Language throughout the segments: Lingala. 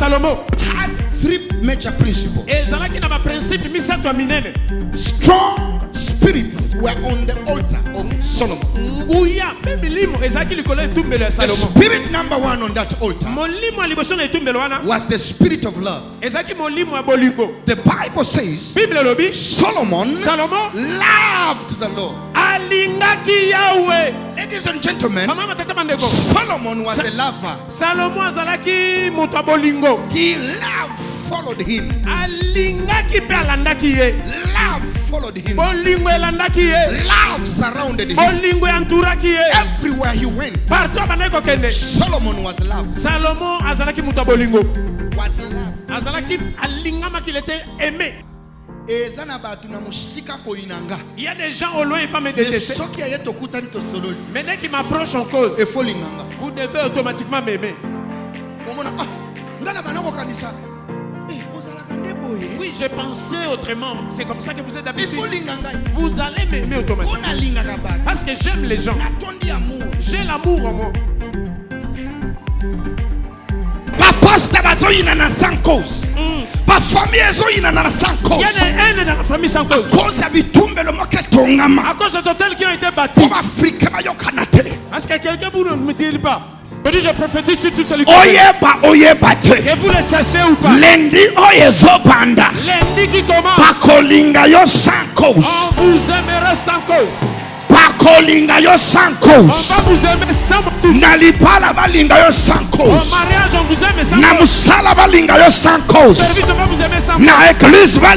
Salomo had three major principles. Strong spirits were on the altar of Solomon. The spirit number one on that altar was the spirit of love. The Bible says Solomon loved the Lord. Ladies and gentlemen, Solomon was a lover. He loved followed him. Love followed him. Love surrounded him. Everywhere he went, Solomon was loved. Was loved. Il y a des gens au loin, il va me détester. Mais dès qu'il m'approche en cause, vous devez automatiquement m'aimer. Oui, j'ai pensé autrement. C'est comme ça que vous êtes d'habitude. Vous allez m'aimer automatiquement. Parce que j'aime les gens. J'ai l'amour en moi. famille il y a une haine dans la famille sans cause. À cause des hôtels qui ont été bâtis. Est-ce que quelqu'un vous ne me dit pas? Je prophétise sur tout celui qui que vous le sachez ou pas. Lundi qui commence. On vous aimera sans cause. On va vous aimer sans motif. Au mariage, on vous aime sans cause. Service, on va vous aimer sans cause. À l'église, on va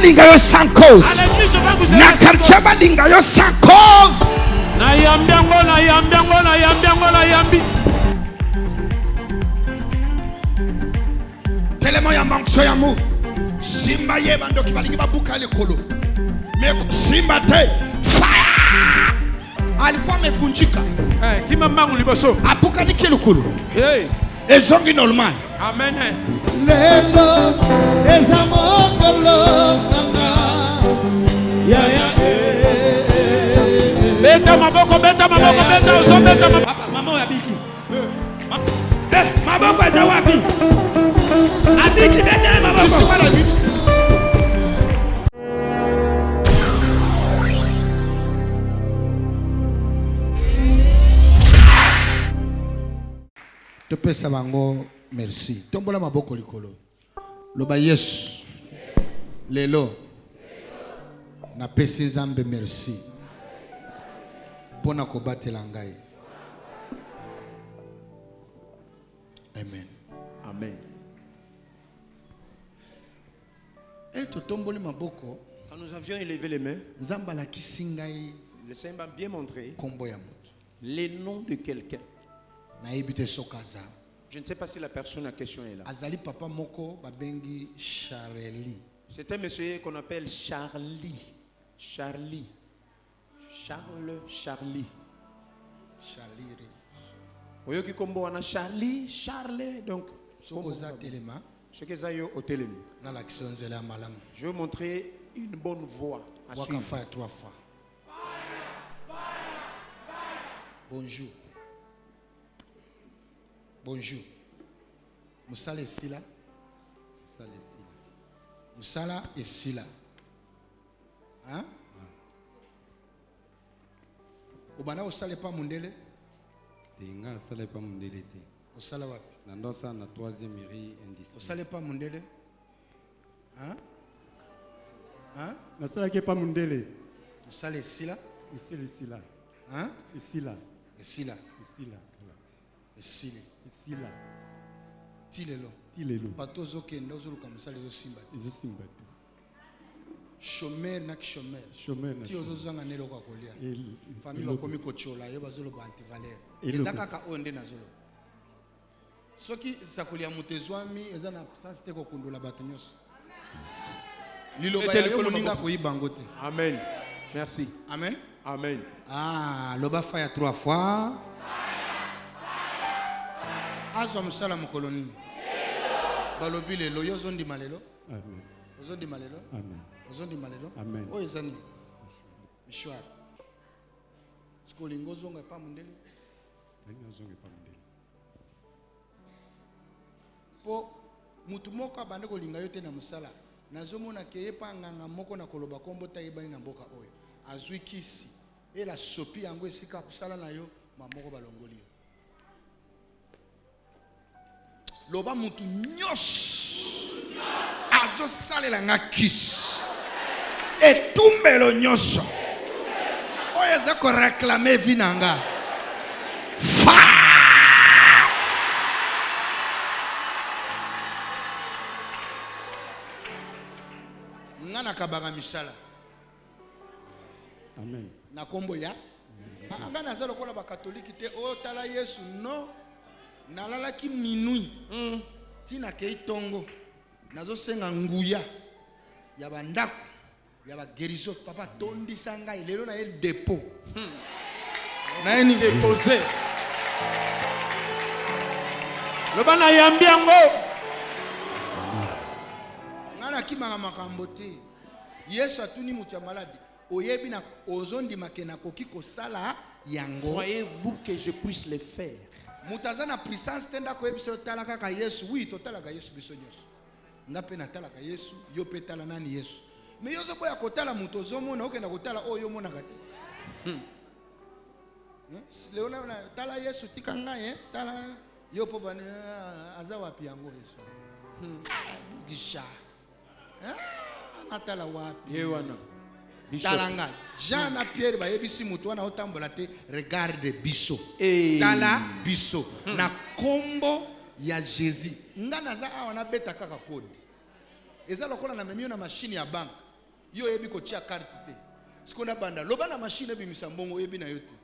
vous aimer sans cause. Tellement ya manque ya mu. Simba ye bando ki balingi babuka lekolo. Mais simba te fire. Alikuwa amevunjika. Kima mangu liboso. Abuka ni kelukulu. Hey. Ezongi normal. Amen. Lelo ezamokolo nanga. Ya Beta maboko, beta ozo beta maboko. Papa, maman ya biki. Maboko za wapi? Abiki beta maboko. Te pesa bango merci. Tombola maboko likolo. Loba Yesu. Lelo. Na pesa Nzambe merci. Pona kobatela ngai. Amen. Amen. Et to tomboli maboko. Quand nous avions élevé les mains, Nzamba la kisingai. Le Seigneur m'a bien montré Kombo ya moto. les noms de quelqu'un. Je ne sais pas si la personne en question est là. Azali papa moko babengi Charlie. C'est un monsieur qu'on appelle Charlie. Charlie. Charlie. Oyoki kombo wana Charlie, Charlie. Donc, ce que ça au téléma. Je vais montrer une bonne voix à suivre. Faire 3 fois. Bonjour. Bonjour. Musala et Sila. Musala et Sila. Hein? Obana osale pas mundele? Tenga sale pas mundele te. Osala wapi? Nandosa na 3e mairie indice. Osale pas mundele? Hein? Hein? Na sala ke pas mundele. Musala et Sila? Usile Sila. Hein? Sila. Sila. Sila. Sila. Sila. Tilelo. Tilelo. Patozo kendo zoluka musala yo simba. Izo simba. Chômeur na chômeur. Chômeur na. Ti ozozanga nelo kwa kolia. Famille bakomi kochola yo bazolo ba antivaleur. Ezaka ka onde na zolo. Soki sakolia mutezwami ezana sensité ko kundola bato nyos. Liloba ya yo moninga ko ibangote. Amen. Merci. Amen. Amen. Ah, loba faya 3 fois. Azwa musala mukoloni. Balobi lelo yo zondi malelo. Amen. Ozondi malelo. Amen. Ozondi malelo. Amen. O ezani. Mishwa. Skolingo zonga pa mundele. Zonga pa mundele. Po mutu moko abande kolinga yo te na musala nazomona ke ye pa nganga moko na koloba kombo tayebani na mboka oyo azwi kisi ela sopi yango esika kusala na yo mamoko balongoli yo loba mutu nyos azo salela nga kisi etumbelo nyoso oyo eza ko réclamer vie na nga ngana kabanga misala Amen. na kombo ya anga naza lokola ba katoliki te o tala Yesu no nalalaki minui tina kei tongo nazo senga nguya ya bandako ya ba guérison papa tondisa ngai lelo na ye dépôt na ye ni déposé loba na yambi yango ngana kimanga makambo te Yesu atuni mutu ya malade oyebi na ozondi makena koki kosala yango croyez-vous que je puisse le faire mutaza na puissance tenda ko yebisa tala kaka Yesu oui totala ka Yesu biso nyos nga pe na tala ka Yesu yo pe tala nani Yesu mais yo zo boya kotala mutu ozomona okenda kotala oyo mona kati Leona na tala Yesu tika ngai tala yo po bana aza wapi yango Yesu gisha natala wapi ye wana talanga Jean na Pierre ba yebisi mutu wana otambola te regarde biso tala biso na kombo ya Jésus ngana za awa na beta kaka code eza lokola na memio na machine ya bank yo yebi ko tia carte te sikonda banda loba na machine ebimisa mbongo yebi na yo te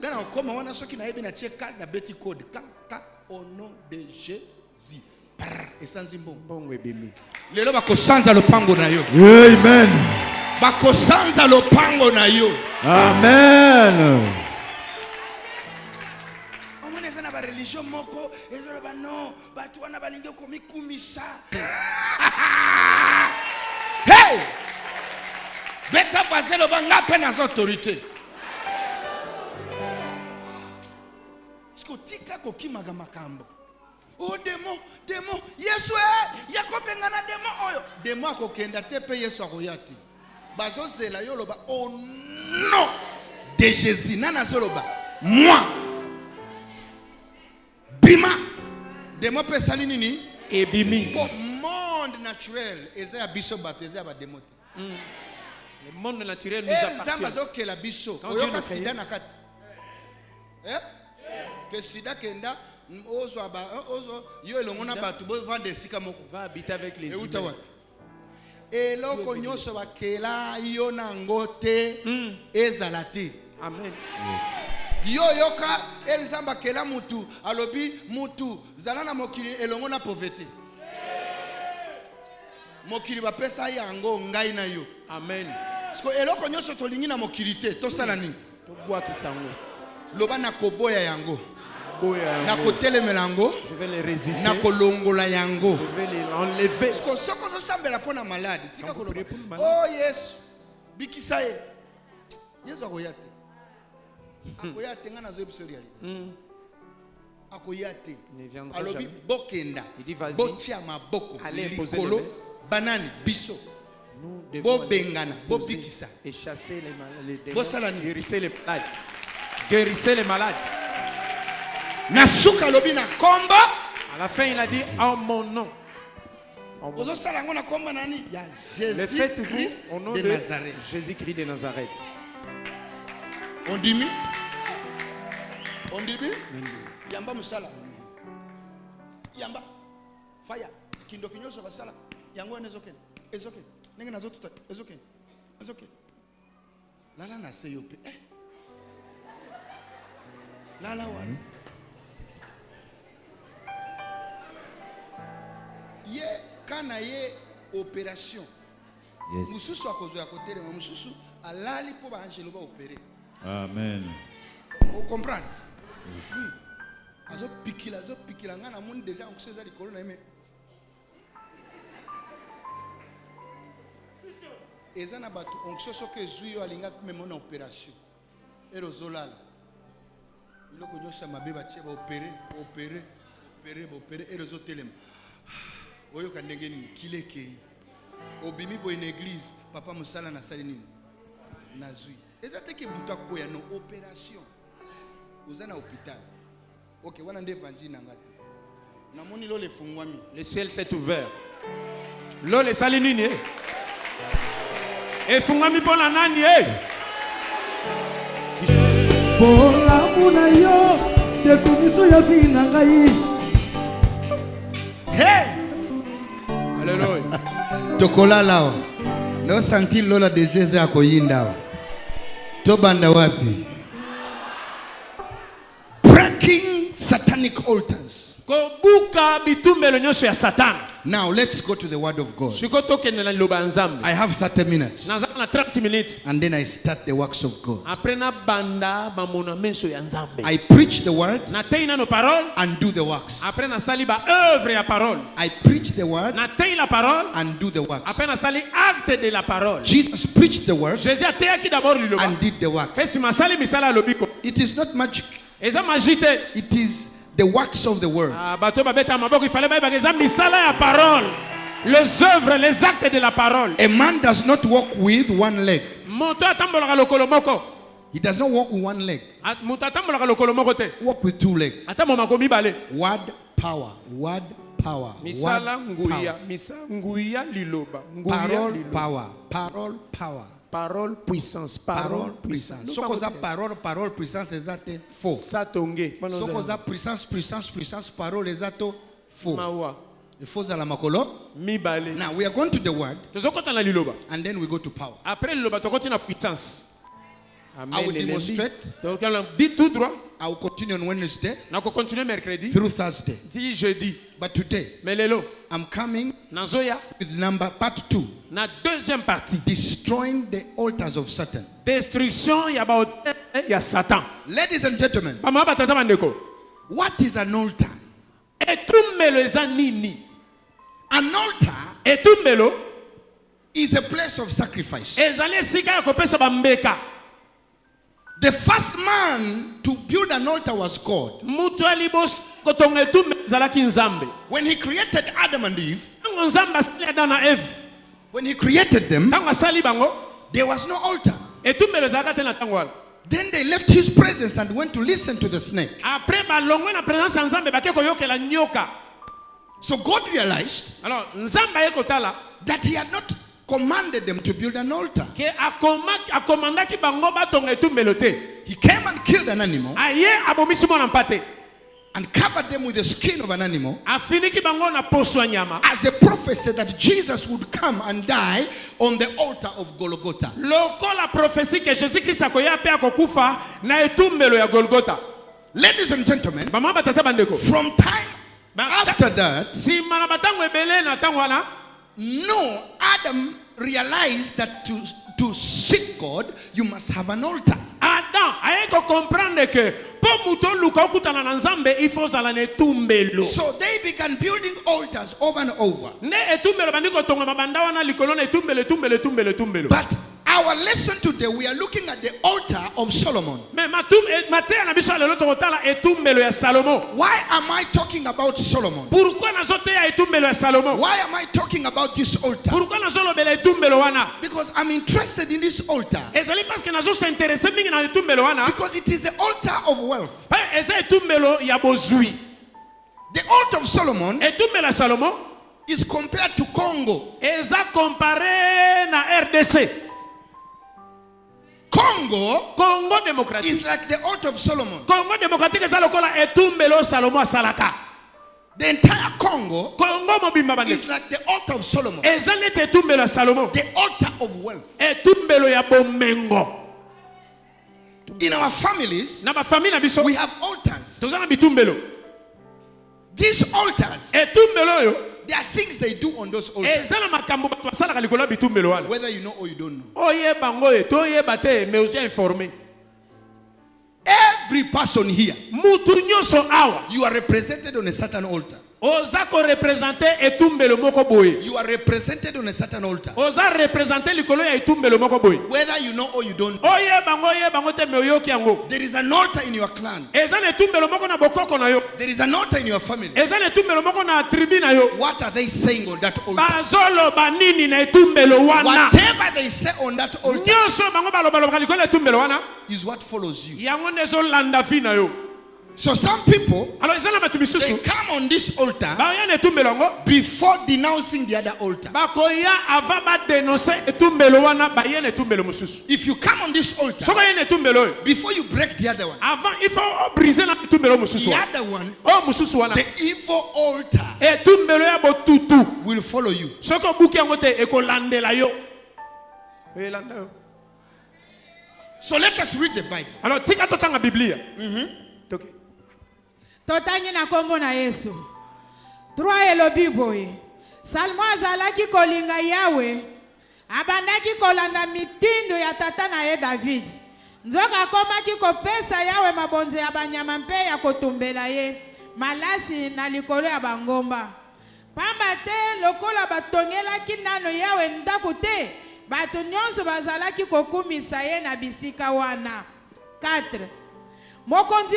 ngana okoma wana soki na yebi na tia carte na beti code ka au nom de Jésus esanzi mbongo ebimi lelo bakosanza lopango na yo Amen. bakosanza lopango na yo Amen. omona eza na ba religion moko eza ba no batu wana balingi komikumisa hey beta fazelo banga pe na autorité tika kokimaka makambo o demo Yesu yakopengana demo oyo demo akokenda te pe Yesu akoya te bazozela yo loba au nom de Jésus nana zoloba moi bima demo pe sali nini ebimi ko monde naturel eza ya biso bato eza ya ba demo te le monde naturel nous appartient zamba zokela biso oyoka sida na kati que sida kenda ozo yo elongo na bato bo vendre esika moko va habiter avec les humains eloko nyonso bakela yo nango te ezala te amen yo yoka elzamba kela mutu alobi mutu zala na mokili elongo na pauvreté mokili bapesa yango ngai na yo amen parce que eloko nyonso tolingi na mokili te tosala nini tobwakisa yango loba na koboya yango na je vais les résister na kolongola yango je vais les enlever parce que soko zo sambela pona malade tika koloba oh Yesu bikisa ye Yesu akoya te ngana zo episode ali akoya te alobi bokenda botia maboko likolo banani biso bobengana bobikisa et chasser les démons bosala guérissez les malades Nasuka lobi na komba. À la fin il a dit en mon nom. Ozo sala ngona komba nani? Ya Le faites-vous au nom de Nazareth. Jésus-Christ de Nazareth. On dit mi? Yamba musala. Yamba. Fire. Kindo kinyoso basala. Yango ezoken. Ezoken. Ninga nazo tuta. Ezoken. Lala na seyope. Lala wan. Ye kana ye opération. Yes. Mususu akozo ya kotere ma mususu alali po ba angelo ba opérer. Amen. Vous comprenez? Yes. Azo pikila ngana moni déjà on sait ça likolo na me. Ezana batu on sait ce que zuyo alinga même na opération. Erozolala. Iloko nyosha mabeba tie ba opérer. opéré et les autres oyo kandenge ni kileke obimi bo une église papa musala na sali nini nazui ezate ke buta ko ya no opération uzana hôpital OK wana nde évangile ngati na moni lo le fungwami le ciel s'est ouvert lo le sali nini e fungwami pona nani Bola muna yo definition ya vie na ngai. Hey! Alléluia. Tokola lao. No santi lola de Jésus akoyinda. Tobanda wapi? Breaking satanic altars. Kobuka bitumbelo nyosho ya Satan. Now let's go to the word of God. I I have 30 minutes. 30 minutes. And then I start the works of God. I preach the word parole and do the works. I preach the word and do the works. Jesus preached the word and did the works. It is not magic. It is the works of the word. Les œuvres, les actes de la parole. A man does not walk with one leg. He does not walk with one leg. Walk with two legs. Word power. Word power. Parole power. Parole power. Parole puissance. Parole puissance. Sokoza parole puissance exacte faux. Sokoza puissance parole exacte faux. Now we are going to the word and then we go to power. I will demonstrate. I will continue on Wednesday through Thursday. But today I'm coming with number part 2. Destroying the altars of Satan. Destruction ya Satan. Ladies and gentlemen, what is an altar? An altar is a place of sacrifice. The first man to build an altar was God. When he created Adam and Eve, when he created them, there was no altar. Then they left his presence and went to listen to the snake. So God realized that he had not commanded them to build an altar. He came and killed an animal and covered them with the skin of an animal as a prophecy that Jesus would come and die on the altar of Golgotha. Ladies and gentlemen, from time after that, no, Adam realized that to seek God, you must have an altar. So they began building altars over and over. But our lesson today, we are looking at the altar of Solomon. Why am I talking about Solomon? Why am I talking about this altar? Because I'm interested in this altar. Because it is the altar of wealth. The altar of Solomon is compared to Congo. Congo démocratique is like the altar of Solomon. Congo démocratique eza lokola etumbelo Salomo asalaka. The entire Congo mobimba is like the altar of Solomon. Eza nete etumbelo Salomo. The altar of wealth. Etumbelo ya bomengo. In our families, na ba famille na biso, we have altars. Tozana bitumbelo. These altars, etumbelo yo, there are things they do on those altars. Whether you know or you don't know. Every person here, you are represented on a certain altar. Oza ko représenter etumbelo moko boye. You are represented on a certain altar. Oza représenter likolo ya etumbelo moko boye. Whether you know or you don't. Oye bango te meyoki yango. There is an altar in your clan. Eza etumbelo moko na bokoko na yo. There is an altar in your family. Eza etumbelo moko na tribu na yo. What are they saying on that altar? Bazolo banini na etumbelo wana. Whatever they say on that altar Nyoso bango baloba likolo etumbelo wana is what follows you. yango nezo landa fi na yo. So some people, Alors they come on this altar ba ya etumbelo ngo before denouncing the other altar. bakoya avant ba dénoncer etumbelo wana ba ya etumbelo mususu. If you come on this altar Soko ya etumbelo before you break the other one, avant il faut briser na etumbelo mususu. the other one, Mususu wana the evil altar etumbelo ya botutu will follow you. soko buki yango te ekolandela yo. Elanda yo. So let us read the Bible. Alors tika totanga Biblia. Okay. Totangi na kombo na Yesu. 3 elobi boye. Salmo azalaki kolinga Yawe. Abandaki kolanda mitindo ya tata na ye David. Nzoka komaki kopesa Yawe mabonze ya banyama mpe ya kotumbela ye. Malasi na likolo ya bangomba. Pamba te lokola batongelaki nano Yawe ndako te. Bato nyonso bazalaki kokumisa ye na bisika wana. 4. Mokolo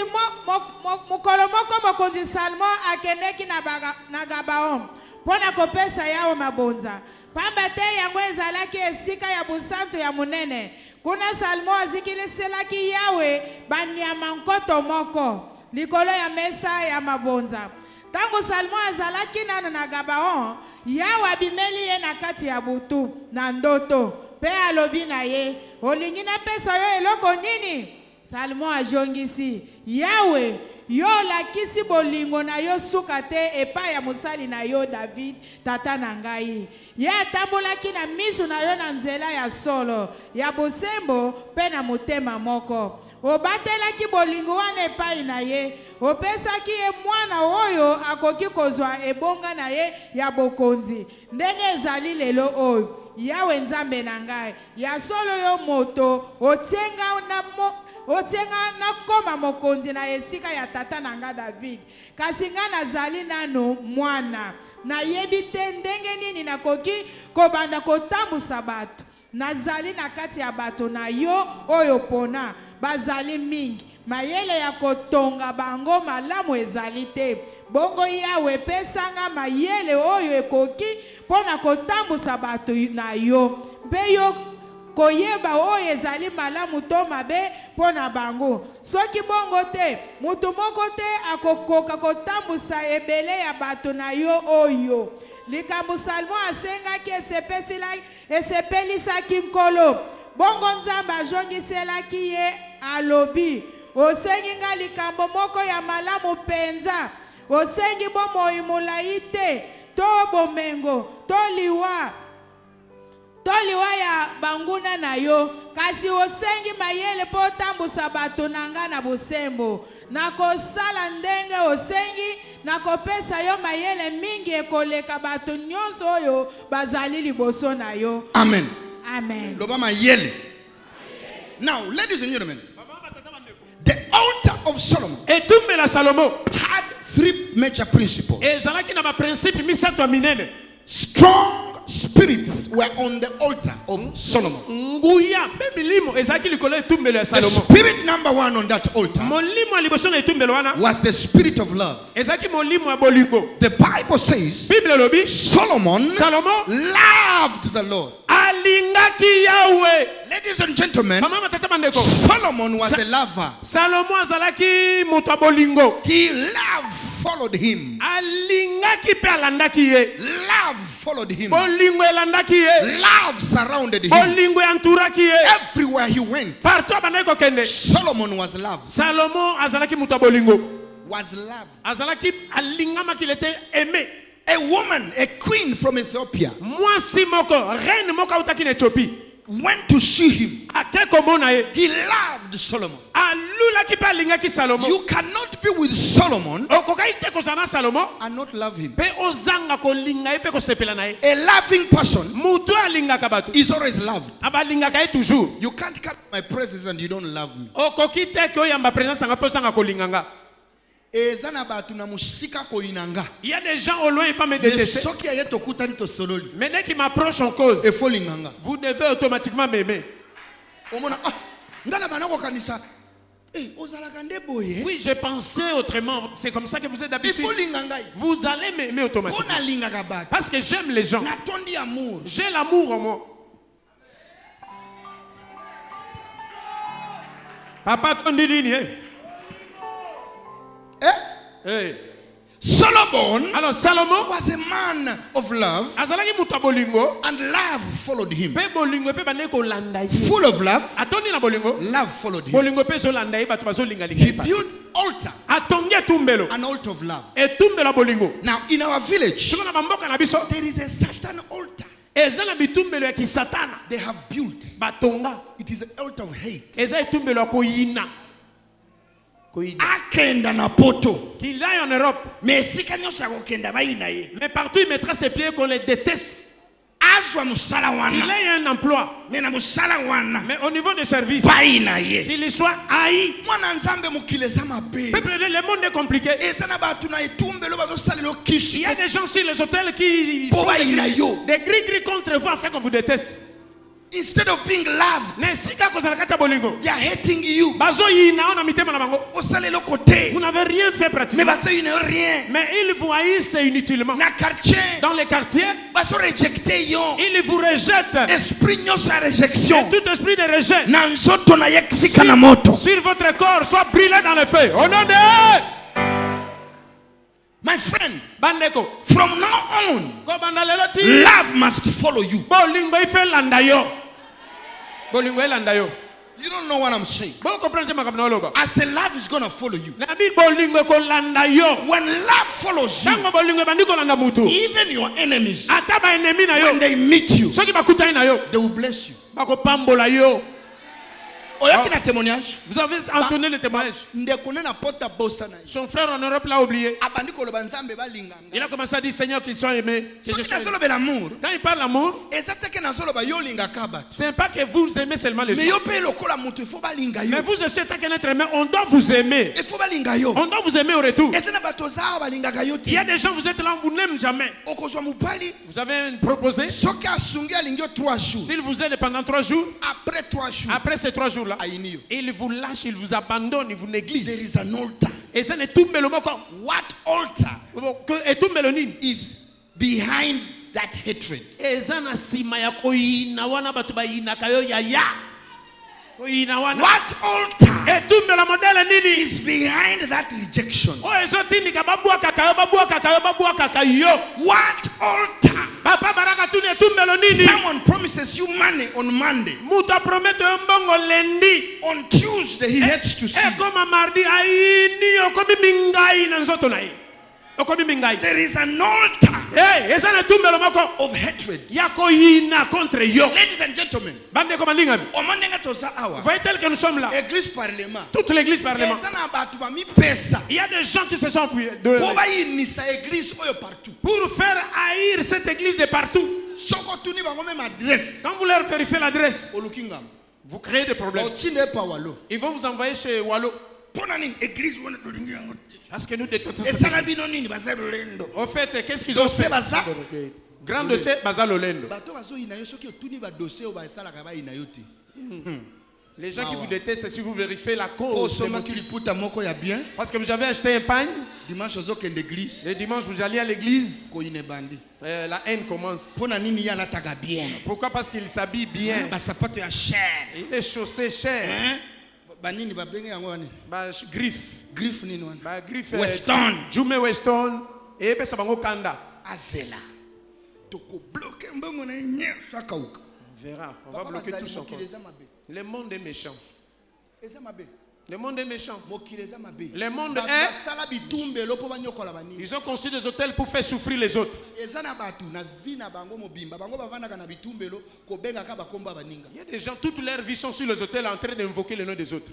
moko mokonzi Salmo akendeki na Gabaon pona kopesa Yawe mabonza. Pamba te yango ezalaki esika ya busantu ya munene. Kuna Salmo azikiliselaki Yawe banyama nkoto moko likolo ya mesa ya mabonza. Tango Salmo azalaki nano na Gabaon, Yawe abimeli ye na kati ya butu na ndoto. Pe alobi na ye, olingi na pesa yo eloko nini? Salmo ajongisi, Yawe, yo lakisi bolingo na yo suka te epa ya musali na yo David tata na ngai. Ye atambolaki na misu na yo na nzela ya solo, ya bosembo pe na motema moko. Obatelaki bolingo wana epai na ye, opesaki ye mwana oyo akoki kozwa ebonga na ye ya bokonzi. Ndenge ezali lelo oyo, Yawe nzambe na ngai, ya solo yo moto, otenga na koma mokonzi na esika ya tata na nga David. Kasi nga nazali nano mwana. Na yebi te ndenge nini nakoki kobanda kotambusa bato. Nazali na kati ya bato na yo oyo pona. Bazali mingi. Mayele ya kotonga bango malamu ezali te. Bongo Yawe pesanga mayele oyo ekoki pona kotambusa bato na yo. Mpe yo koyeba oyo ezali malamu to mabe pona bango. Soki bongo te, mutu moko te akokoka kotambusa ebele ya bato na yo oyo. Likambo Salmo asengaki esepelisaki nkolo. Bongo nzambe ajongiselaki ye alobi, osengi nga likambo moko ya malamu penza. Osengi bomoi mulai te, to bomengo, to liwa ya banguna na yo. Kasi osengi mayele po tambusa bato nanga na bosembo. Nakosala ndenge osengi, nakopesa yo mayele mingi ekoleka bato nyonso oyo bazali liboso na yo. Amen. Amen. Loba mayele. Now, ladies and gentlemen, the altar of Solomon Etumbela Salomo had 3 major principles. ezalaki na ba principe misato ya minene. Strong spirits were on the altar of Solomon. Nguya mpe milimo ezalaki likolo etumbelo ya The Salomo. spirit number 1 on that altar Molimo ya liboso na etumbelo wana was the spirit of love. ezalaki molimo ya bolingo. The Bible says Bible elobi Solomon Salomo loved the Lord. alingaki Yawe. Ladies and gentlemen, Mama matata bandeko. Solomon was a lover. Salomo azalaki moto ya bolingo. He love followed him. Alingaki pe alandaki ye. Love followed him. Bolingo elandaki ye. Love surrounded him. Bolingo entouraki ye. Everywhere he went, Partout bandeko kende. Solomon was loved. Salomo azalaki moto ya bolingo. Was loved. Azalaki alingama qu'il était aimé. A woman, a queen from Ethiopia, Mwasi moko, reine moko utaki na Ethiopie. went to see him. Ake komona ye. He loved Solomon. Alulaki pe alingaki Salomo. You cannot be with Solomon Okokai te kozana Salomo. and not love him. Pe ozanga kolinga ye pe kosepela na ye. A loving person Mutu alingaka bato. is always loved. Abalingaka ye toujours. You can't come to my presence and you don't love me. Okoki te ke oyamba présence nanga pe ozanga kolinganga. Il y a des gens au loin, ils vont me détester. Mais dès qu'ils m'approchent en cause, vous devez automatiquement m'aimer. Oui, j'ai pensé autrement. C'est comme ça que vous êtes d'habitude. Vous allez m'aimer automatiquement. Parce que j'aime les gens. J'ai l'amour en moi. Papa, ton dit Salomon was a man of love, and love followed him. Full of love, love followed him. He built altar, an altar of love. Now in our village, there is a certain altar they have built. It is an altar of hate. Akenda na poto. Qu'il aille en Europe. Mais Mais partout il mettra ses pieds qu'on les déteste. Qu'il ait un emploi. Mais au niveau des services, qu'il soit haï. Peuple, le monde est compliqué. Il y a des gens sur les hôtels qui font des gris-gris contre vous afin qu'on vous déteste. Instead of being loved, they are hating you. Vous n'avez rien fait pratiquement. Mais ils vous haïssent inutilement. Dans les quartiers, ils vous rejettent. Et tout esprit de rejet sur votre corps soit brûlé dans le feu. Au nom de my friend, Bandeko, from now on, love must follow you. You don't know what I'm saying. I say love is going to follow you. When love follows you, even your enemies, when they meet you, they will bless you. Vous avez entonné le témoignage. Son frère en Europe l'a oublié. Il a commencé à dire Seigneur qu'ils soient aimés. Quand il parle d'amour, ce n'est pas que vous aimez seulement les gens. Mais vous aussi, tant qu'un être aimé, on doit vous aimer. On doit vous aimer au retour. Il y a des gens, vous êtes là, vous n'aimez jamais. Vous avez proposé. S'il vous aide pendant 3 jours, après ces 3 jours là, il vous lâche, il vous abandonne, il vous néglige. There is an altar. Et ça n'est tout melomoko. What altar et tout melonine is behind that hatred? Et ça na sima ya koina wana batu bayina kayo ya. What altar et tout melomodele nini is behind that rejection? Oh ezotini kababua kakayo. What altar? Papa baraka tuni tout melonini. Someone promises you money on Monday. Muta promete mbongo lendi. On Tuesday he hates to see. E koma mardi aini okomi mingai na nzoto na There is an altar of hatred. Ladies and gentlemen, voyez tel que nous sommes là. Toute l'église parlement. Il y a des gens qui se sont enfouis pour faire haïr cette église de partout. Quand vous leur vérifiez l'adresse, vous créez des problèmes. Ils vont vous envoyer chez Wallo. Parce que nous détestons ça. Au fait, qu'est-ce qu'ils ont fait? Grand dossier, Bazal Olendo. Les gens qui vous détestent, si vous vérifiez la cause. Parce que vous avez acheté un pain. Et dimanche, vous allez à l'église. La haine commence. Pourquoi? Parce qu'il s'habille bien. Il est chaussé cher. Griffe Weston. Jume Weston. Et pesa bango kanda. Azela. Verra, on va bloquer tout son corps. Le monde est méchant. Le monde est méchant. Le monde est... Ils ont construit des hôtels pour faire souffrir les autres. Il y a des gens, toute leur vie sont sur les hôtels en train d'invoquer le nom des autres.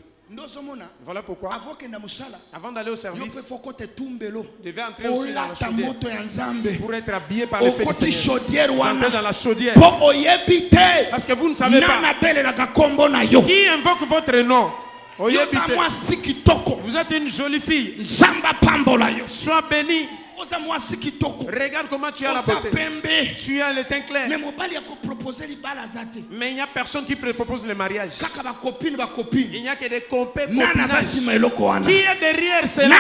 Voilà pourquoi, avant d'aller au service, vous devez entrer aussi dans la chaudière pour être habillé par le feu du Seigneur. Vous entrez dans la chaudière parce que vous ne savez pas qui invoque votre nom. Vous êtes une jolie fille. Sois bénie. Regarde comment tu as la beauté. Tu as le teint clair. Mais il n'y a personne qui propose le mariage. Il n'y a que des copines. Qui est derrière cela?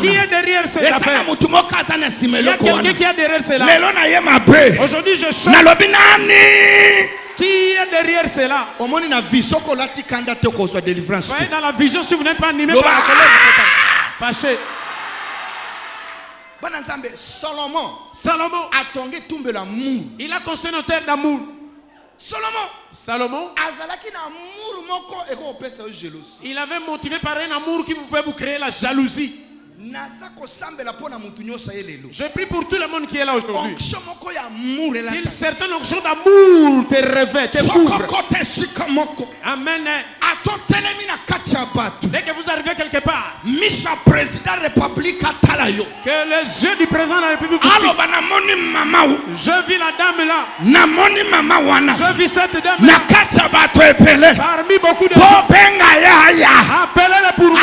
Qui est derrière cette affaire? Il y a quelqu'un qui est derrière cela. Aujourd'hui je chante. Qui est derrière cela? Voyez, dans la vision, si vous n'êtes pas animé par la colère, vous n'êtes pas fâché. Salomon il a construit une terre d'amour. Salomon il avait motivé par un amour qui pouvait vous créer la jalousie. Je prie pour tout le monde qui est là aujourd'hui. Une certaine onction d'amour te revêt, te couvre. Amen. Dès que vous arrivez quelque part, que les yeux du président de la République vous fixent. Je vis la dame là. Je vis cette dame là. Parmi beaucoup de gens. Appelez-les pour moi.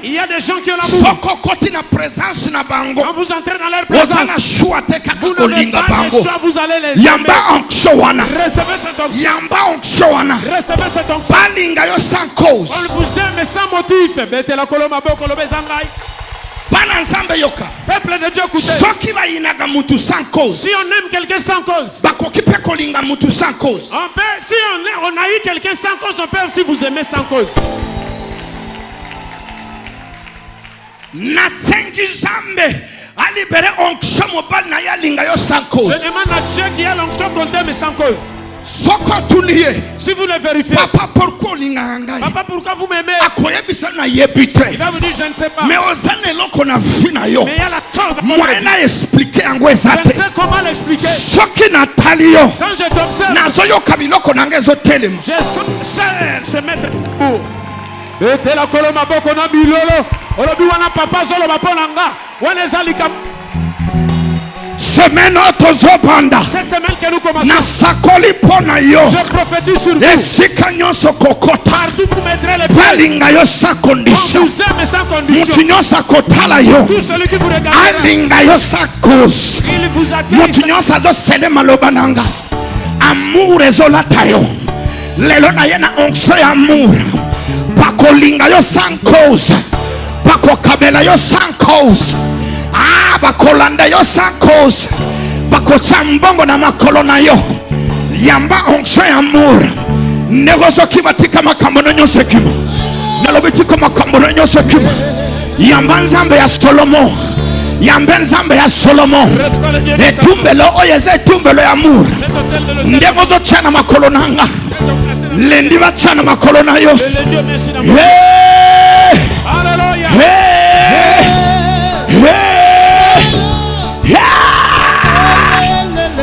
Il y a des gens qui ont l'amour. Quand vous entrez dans leur présence, vous n'avez pas le choix, vous allez les aimer. Recevez cette onction. Recevez cette onction. On vous aime sans motif. Peuple de Dieu, écoutez. Si on aime quelqu'un sans cause, si on haït quelqu'un sans cause, on peut aussi vous aimer sans cause. Je demande à Dieu qui a l'onction qu'on t'aime sans cause. Si vous le vérifiez, papa, pourquoi vous m'aimez? Il va vous dire, je ne sais pas. Mais il y a la chose. Je ne sais comment l'expliquer. Quand je t'observe, je sens se mettre pour. Cette semaine que nous commençons, je prophétise sur vous. Partout vous mettrez les pieds. On vous aime sans condition. Tout celui qui vous regarde, il vous accueille. Amour ezolatayo. Lelo na yena onction ya amour. Bakolinga yo sans cause. Bakokabela yo sans cause. Bakolanda yo sans cause. Bakochambongo na makolo na yo. Yamba onction ya amour. Negozo kibatika makambo nyose kima. Nalobitika makambo nyose kima. Yamba nzambe ya Solomon. Yamba nzambe ya Solomon. Etumbelo oyeze etumbelo ya amour. Ndegozo chana makolo nanga. Lendi va chana makolo na yo. Hey! Hallelujah! Hey! Hey!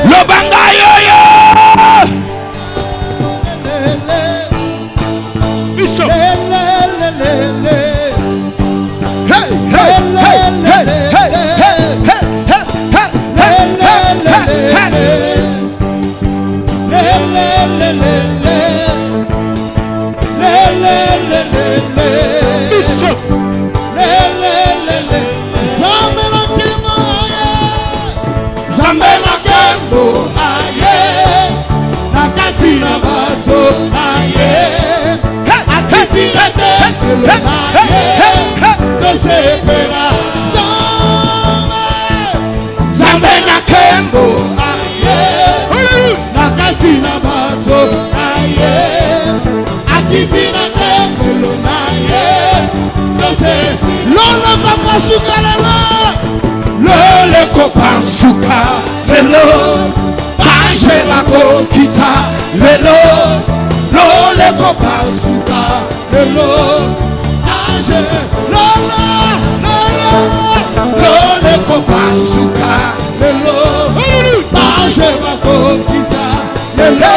Lobanga yo yo! Bishop! Hey! Hey! Hey! Hey! Bishop! Zambela kembo aye, nakati na bato aye, akiti na tembo aye, tosepela Zambela kembo aye, nakati na bato aye, akiti na tembo aye, tosepela Lola kapasuka lala. Lole kopansuka lelo Baje bako kita lelo Lole kopansuka lelo Baje Lola Lola Lole kopansuka lelo Baje bako kita lelo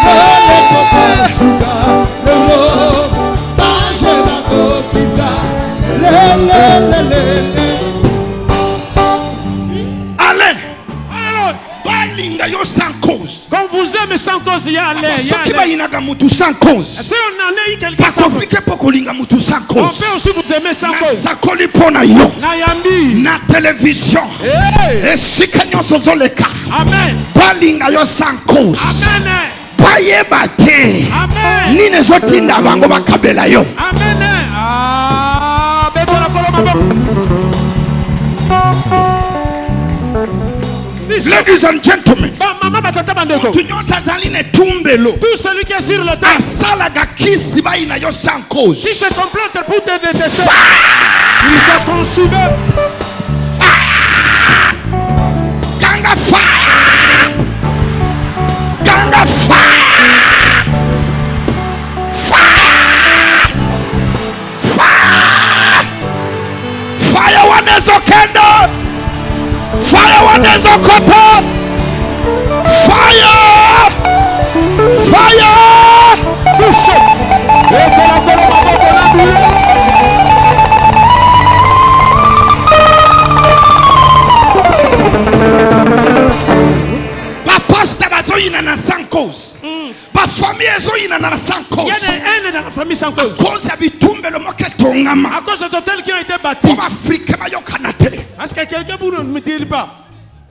Lole kopansuka lelo Baje bako kita lele balinga yo sans cause. Quand vous aimez sans cause, il y a l'air. Soki bayinaka mutu sans cause. Si on en a eu quelqu'un sans cause, Bakofike pokolinga mutu sans on cause. peut aussi vous aimer sans cause. Sakoli pona yo. Na yambi. Na télévision. Esika nyonso zoleka. Amen. Balinga yo sans cause. Amen. Bayeba te. Amen. Nini ezotinda bango bakabela yo. Amen. Ah, bebo na koloma bebo. Ladies and gentlemen, Maman batata bandeko. tout celui qui est sur le terre, qui sans cause. qui se complète pour te détester, il s'est consumé. Ganga fire! Ganga fire! Fire! Fire! Fire one is okendo! Fire one is okoto! Fire! Fire! Pasteur bazoyina na sans cause. Ba famille ezoyina na sans cause. Il y a des haines dans la famille sans cause. Cause ya bitumbelo moke tongama. À cause de hôtels qui ont été bâtis. Pour Afrique bayokana te. Est-ce que quelqu'un vous ne me dit pas?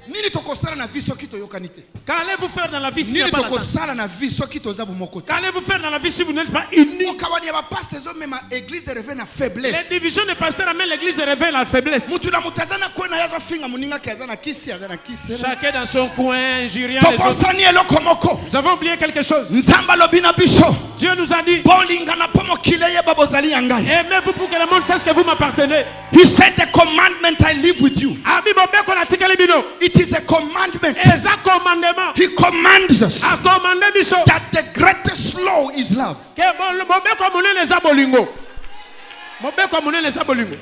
Nini tokosala na vie soki toyokani te? Qu'allez-vous faire dans la vie si vous Nini n'êtes pas tokosala na vie soki toza bomoko te? Qu'allez-vous faire dans la vie si vous n'êtes pas unis? Okawani ya bapasteur ezo mema église de revient na Les faiblesse. divisions des pasteurs amènent l'église et révèlent la faiblesse. Mutu na mutazana kwena yazo finga muninga kaza na kisi aza na kisi. Chacun dans son coin, injuriant les autres. Toponsani eloko moko. Nous avons oublié quelque chose. Nzamba lobina biso. Dieu nous a dit, Bolinga na pomo kileye babozali yangai. aimez-vous pour que le monde sache que vous m'appartenez. He said the commandment I live with you. Ami mobeko na tikali bino. It is a commandment. Eza commandement. He commands us A commandé biso. that the greatest law is love. Que mobeko munene za bolingo. Mobeko munene za bolingo.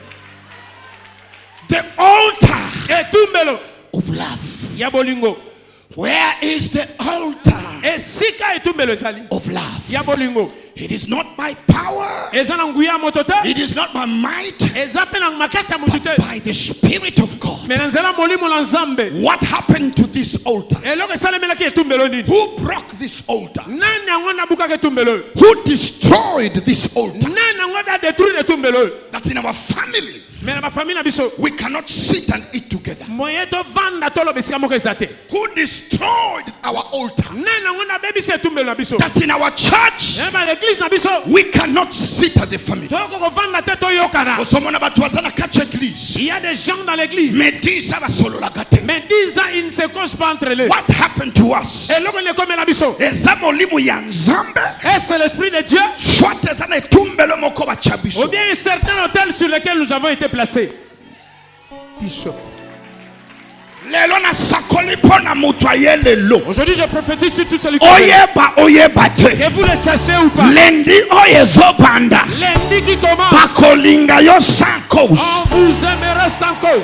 The altar Et tumbelo of love. ya bolingo. Where is the altar Et sika et tumbelo sali of love? ya bolingo. It is not by power. Eza na nguya motote. It is not by might. Eza pe na makasa But mutute. by the Spirit of God. Mais nzela molimo na nzambe. What happened to this altar? Eloko esalemela ki etumbelo nini? Who broke this altar? Nani yango nabuka ke tumbelo? Who destroyed this altar? Nani yango da détruire tumbelo? That in our family Mais na ba famille na biso. we cannot sit and eat together. Moyen to vanda tolo besika moko ezate. Who destroyed our altar? Nani yango na bebisa tumbelo na biso? That in our church Eba l'église na biso. we cannot sit as a family. Toko ko vanda te to yokana. Osomona batu bazana kacha église. Il y a des gens dans l'église. Mais dis ça va solo la gâte. Mais 10 ans ils ne se causent pas entre eux. What happened to us? Eloko ne comme na biso. Eza molimo ya nzambe. Est-ce l'esprit de Dieu? Soit eza na etumbelo moko bacha Ou biso. bien un certain hôtel sur lequel nous avons été placés. Bishop. Lelo na sakoli pona mutu ayele lo. Aujourd'hui, je prophétise sur tout celui qui Oyeba te. que vous le sachez ou pas. Lendi oyezo banda. Lundi qui commence, Bakolinga yo sans cause. on vous aimera sans cause.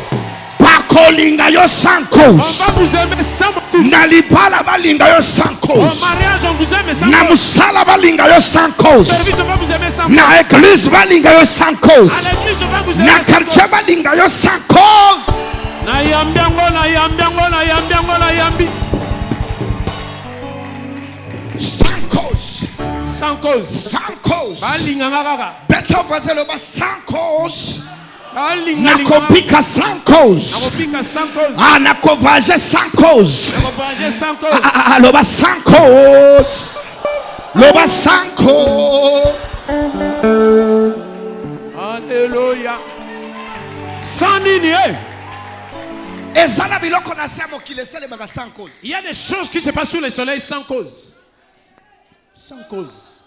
Bakolinga yo sans On cause. va vous aimer sans motif. Na libala balinga yo sans Au cause. mariage, on vous aime sans Na cause. musala balinga yo sans cause. Service, on va vous aimer sans cause. Na église balinga yo sans cause. À l'église, on va vous Na aimer sans quartier cause. balinga yo sans cause. Na yambi yango, na yambi yango, na yambi yango, na yambi. Sans cause. Sans cause. Sans cause. Balinga nga kaka. Beto vazelo ba sans cause. Balinga linga. Nakopika sans cause. Nakopika sans cause. Ah, nakovaje sans cause. Nakovaje sans cause. Ah, loba sans cause. Loba sans cause. Alléluia. Sans nini, eh? Ezana biloko na semo kilesele baka sans cause. Il y a des choses qui se passent sous le soleil sans cause. Sans cause.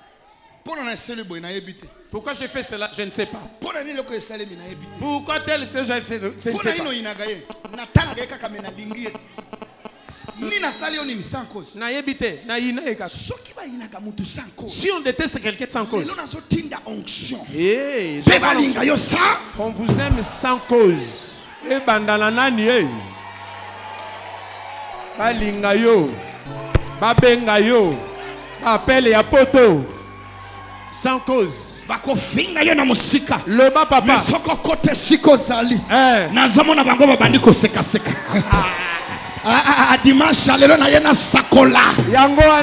Pona na sele boy na yebite. Pourquoi j'ai fait cela, je ne sais pas. Pona ni loko esale mi na yebite. Pourquoi tel chose j'ai fait, je ne sais Pona pas. ino inagaye. Na tala ga kaka mena lingi. Ni na sale oni ni sans cause. Na yebite, na ina eka. Soki ba inaka mutu sans cause. Si on déteste quelqu'un sans cause, Lelo na zo tinda onction. eh, Pe balinga yo sa. on vous aime sans cause. Eh, bandana nani, eh. Balinga yo, babenga yo, appelle ya poto, sans cause. Bakofinga yo na musika. Le bas papa. Mesoko kote siko zali. Eh. Nazomona bango babandi koseka seka. dimanche lelo na yena sakola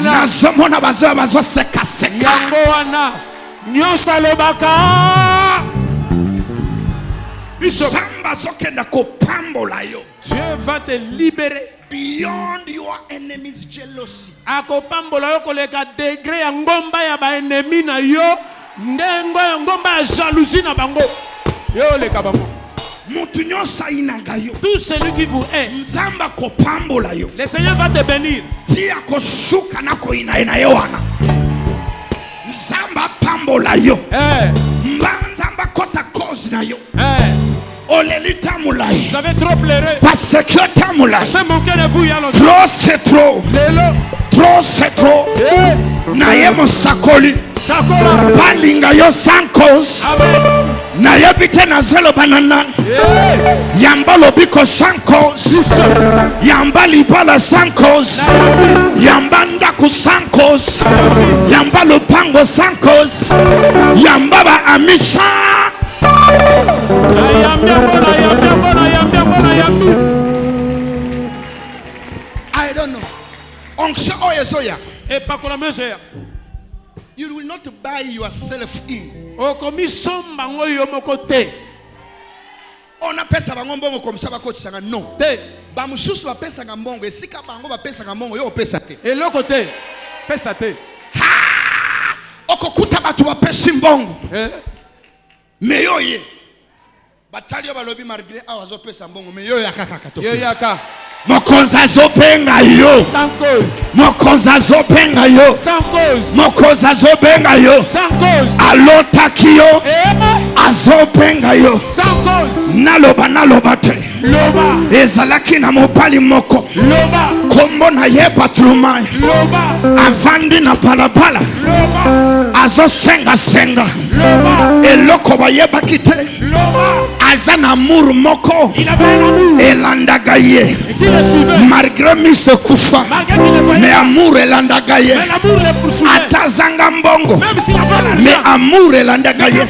na zomona bazo seka yangoana nyonso alobaka Samba sokenda kopambola yo. Dieu va te libérer beyond your enemy's jealousy. Akopambola yo koleka degré ya ngomba ya ba ennemi na yo ndengo ya ngomba ya jalousie na bango yo leka bango. Tout celui qui vous hait, le Seigneur va te bénir. Vous avez trop pleuré. C'est manqué de vous il y a longtemps. Trop c'est trop. Trop c'est trop. Naye sakoli. Balinga yo sans cause. Naye bite na zelo banana. Yamba lobiko sans cause. Yamba libala sans cause. Yamba ndaku sans cause. Yamba lopango sans cause. Yamba ba amisha. I don't know. You will not buy yourself in. On a pesa bango mbongo comme ça bakotisa non. Ba mususu ba pesa mbongo esika bango ba pesa mbongo yo pesa te. Eloko te. Pesa te. Ha! Okokuta batu ba pesa mbongo. Mais yo ye. Batali ba lobi malgré awazo pesa mbongo mais yo yakaka katoka. Yo yaka. Mokonza zopenga yo. Sans cause. Mokonza zopenga yo. Sans cause. Mokonza zopenga yo. Sans cause. Alotaki yo. Azopenga yo. Sans cause. Naloba te. Loba. Ezalaki na mobali moko. Loba. Kombo na ye patrumai. Loba. Avandi na balabala. Loba. Azo senga. Loba. Eloko bayeba kite. Loba. Azana amour moko. Il avait un amour. Elandaga ye. Malgré mise kufa. Mais amour elandaga ye. Mais l'amour le poursuivait. Atazanga mbongo. Même s'il n'a pas l'argent. Mais amour elandaga ye.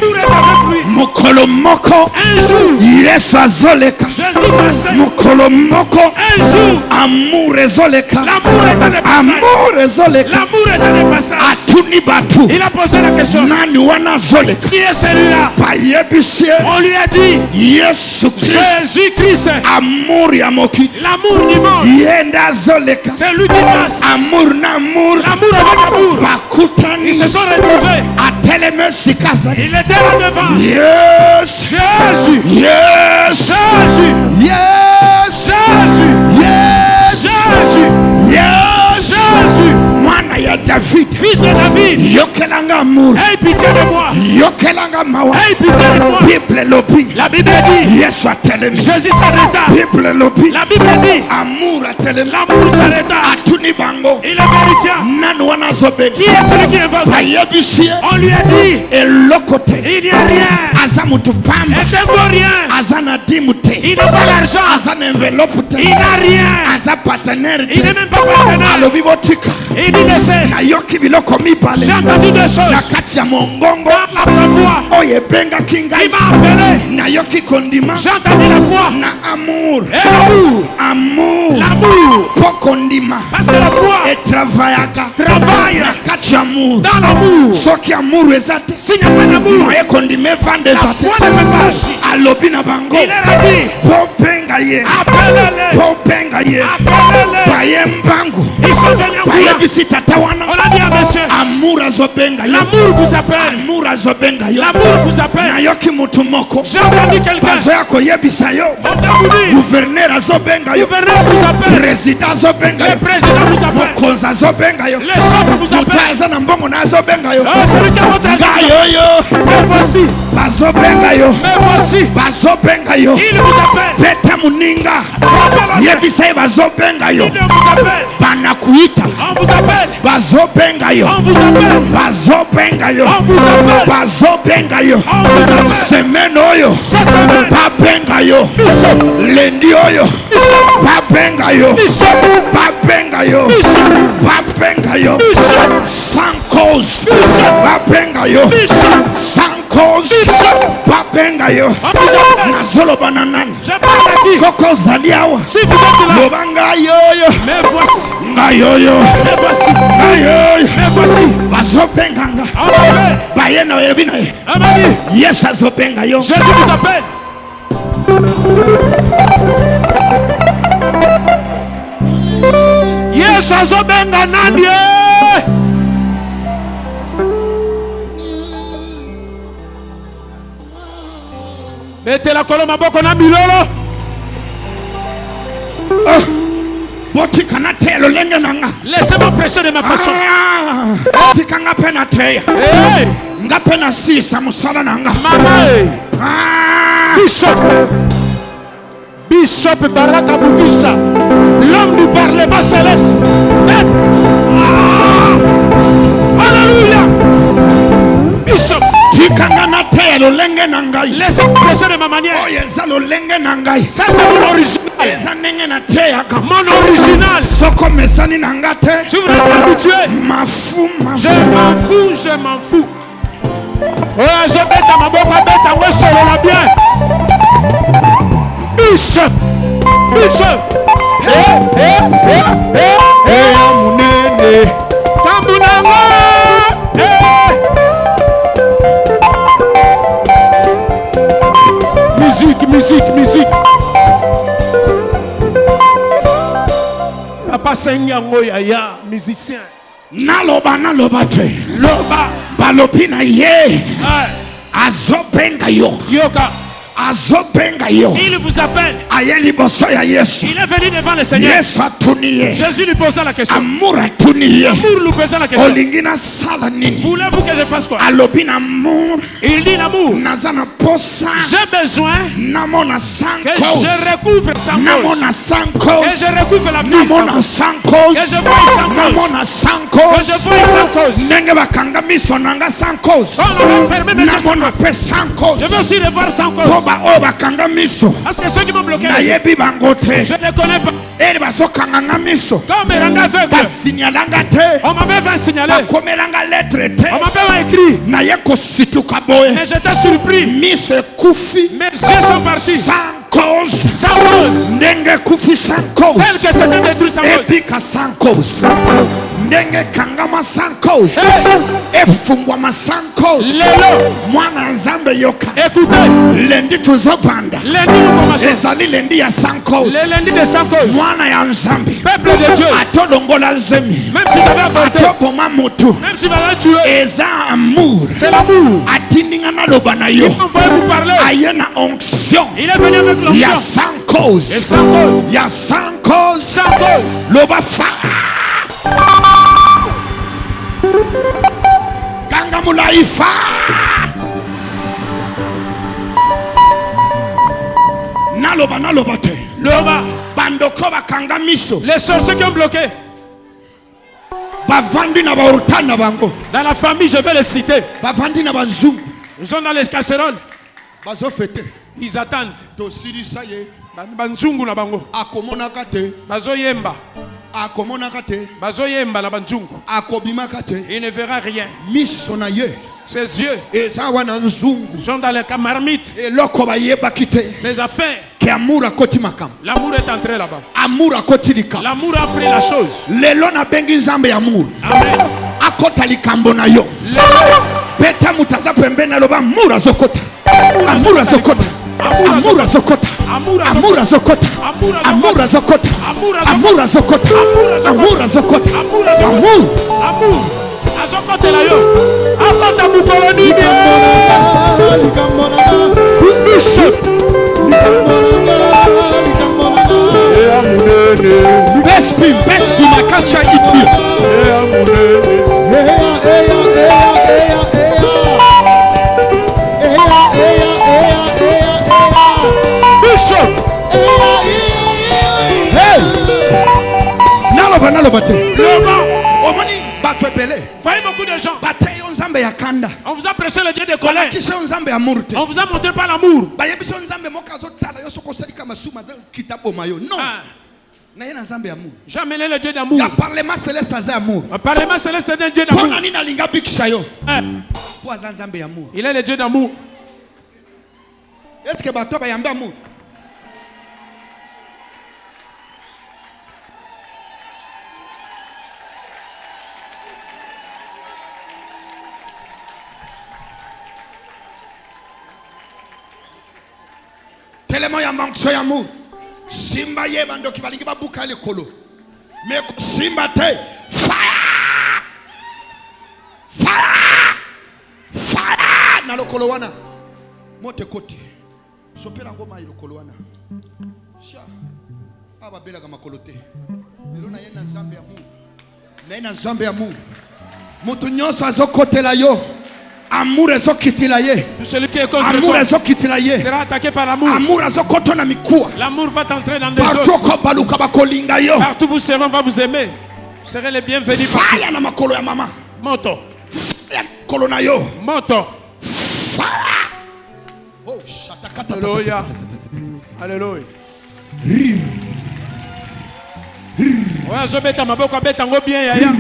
Mokolo moko. Un jour. Yesu azoleka. Jésus passait. Mokolo moko. Un jour. Amour ezoleka. L'amour est dans les passages. Amour ezoleka. L'amour est dans les passages. Atuni batu. Il a posé la question. Nani wana zoleka. Qui est celui-là? Payebisie. On lui a dit. Yesu Christ. Jésus-Christ. Amour ya moki. L'amour du monde. Yenda zoleka. C'est lui qui passe. Amour na amour. L'amour avec amour. Bakutani. Ils se sont retrouvés. Ateleme sikasa. Il était là devant. Yes. Jésus. Yes. Jésus. Yes. Jésus. Yes. Jésus. Yes. Jésus. Mwana ya David. Fils de David. Yokelanga amour. Aie pitié de moi. Yokelanga mawa. Aie pitié de moi. Bible lobi. La Bible dit. Yesu atelemi. Jésus s'arrêta. Bible lobi. La Bible dit. Amour atelemi. L'amour s'arrêta. Atuni bango. Il est vérifiant. Nani wana zobe. Qui est celui qui invoque? Payebisie. On lui a dit. Elokote. Il n'y a rien. Azamutu pamba. Il ne vaut rien. Azana dimute. Il n'a pas l'argent. Azana envelope te. Il n'a rien. Aza partenaire te. Il n'est même pas partenaire. Alobi botika. Il dit de ça. Na yoki biloko mibale. J'ai entendu des choses. Na kati ya mongongo. Dans sa voix. Oye benga kinga. Il m'a appelé. Na yoki kondima. J'ai entendu la foi. Na amour. Et l'amour. Amour. L'amour. Pokondima. Parce que la foi. Et travaillaka. Travaille. Na kati ya amour. Dans l'amour. Soki amour ezate. S'il n'y a pas d'amour. Moye kondime vande La zate. foi ne peut pas agir. Alobi na bango. Il est dit. Popenga ye. Appelez-les. Popenga ye. Appelez-les. Baye mbangu. Ils sont venus en Baye couleur. bisita tawana. On a dit à monsieur. Amour azobenga yo. L'amour vous appelle. Amour azobenga yo. L'amour vous appelle. Na yoki mutu moko. J'ai entendu quelqu'un. Bazo yako yebisa yo. On t'a vous dit. Gouverneur azobenga yo. Gouverneur vous appelle. Président azobenga Le yo. président vous appelle. Mokonzi azobenga yo. Les chefs vous appellent. Mutaza na mbongo na azobenga yo. Oh, celui qui a votre argent. Nga yo. Mais voici. Bazobenga yo. Mais voici. Bazobenga yo. Il vous appelle. Beta muninga. Yebisa yo bazobenga yo. Il vous appelle. Banakuita. On vous appelle. Bazobenga yo. On vous appelle. Bazobenga yo. On vous appelle. Bazobenga yo. On vous appelle. Semaine oyo. Cette semaine. Babenga yo. Bishop. Lendi oyo. Bishop. Babenga yo. Bishop. Babenga yo. Bishop. Babenga yo. Bishop. Sans cause babenga yo sans cause babenga yo nazolo bananani soko zali awa lobanga yoyo ngayoyo bazobenganga bayena yebina yes azobenga yo. Jésus vous appelle. Yes azobenga nani. Mettez la colonne à boko na bilolo. Laissez-moi prêcher de ma façon. Bishop Baraka Boutisha, l'homme du parlement céleste. Alléluia. Bishop. Laissez-moi prêcher de ma manière. Ça c'est mon original. Mon original. Si vous n'êtes pas habitué, je m'en fous. Je bête à ma boca, bête à moi seul, on a bien. Bishop. Musique. Papa Senyango ya musicien. Naloba te. Loba. Balopina ye. Azobenga yo. Yoka. Azobenga yo. Il vous appelle. Il est venu devant le Seigneur. Jésus lui posa la question. Amour lui posa la question. Voulez-vous que je fasse quoi? Il dit l'amour. J'ai besoin que je recouvre sans cause. Que je recouvre la vie sans cause. Que je voie sans cause. Que je voie sans cause. Quand on a fermé mes yeux sans cause. Je veux aussi les voir sans cause. Parce que ceux qui m'ont bloqué, je ne connais pas. Comme il en aveugle, on m'avait pas signalé. On m'avait pas écrit. Mais j'étais surpris. Mes yeux sont partis. Sans cause. Tel que c'était détruit sans cause. Ndenge kangama sans cause. Efungwama sans cause. Mwana nzambe yoka. Écoutez. Lendi tuzobanda. Lundi nous commençons. Ezali lendi ya sans cause. Le lundi de sans cause. Mwana ya nzambe. Peuple de Dieu. Atodongola zemi. Même si j'avais avorté. Atoboma motu. Même si j'avais tué. Eza amour. C'est l'amour. Atindinga na lobana yo. Il m'a envoyé vous parler. Ayena onction. Il est venu avec l'onction. Ya sans cause. Et sans cause. Ya sans cause. Sans cause. Loba fa. Kanga mulaifa. Naloba te. Loba. Bandoko bakanga miso. Les sorciers qui ont bloqué. Bavandi na baurtana bango. Dans la famille, je vais les citer. Bavandi na bazungu. Ils sont dans les casseroles. Bazo fete. Ils attendent. Tosiri saye. Banzungu na bango. Akomona kate. Bazo yemba. Akomona kate. Bazo yemba na banzungu. Akobima kate. Il ne verra rien. Miso na ye. Ses yeux sont dans les marmites. Ses affaires. L'amour est entré là-bas. L'amour a pris la chose. Amen. Azokote la yo. Akota mukoloni bien. Bespi makacha itu. Bishop. Hey. Naloba te. Voyez beaucoup de gens. On vous a prêché le Dieu de colère. On vous a montré par l'amour. Jamais le Dieu d'amour. Il y a parlement céleste d'amour. Un parlement céleste est un Dieu d'amour. Il est le Dieu d'amour. Est-ce que bato ba yamba amour? Tellement ya manque so amour. Simba ye bando ki balingi babuka le kolo. Mais simba te fire! Fire! Fire! Na lokolo wana. Mote koti. Sopela ngoma ile lokolo wana. Sha. Aba bela kama kolote. Lelo na yena nzambe ya Mungu. Na yena nzambe ya Mungu. Mutu nyonso azokotela yo. Amour ezokitila ye. Tout celui qui est contre Amour toi ezokitila ye. sera attaqué par l'amour. Amour ezokotona mikuwa. L'amour va t'entrer dans des os. Partout ko baluka bakolinga yo. Partout vous serez, on va vous aimer. Vous serez les bienvenus. Fire na makolo ya mama. Moto. Ya kolo na yo. Moto. Fire. Oh, shatakata. Alléluia. Alléluia. Ouais, je bête à ma boca, bête en bien, yaya.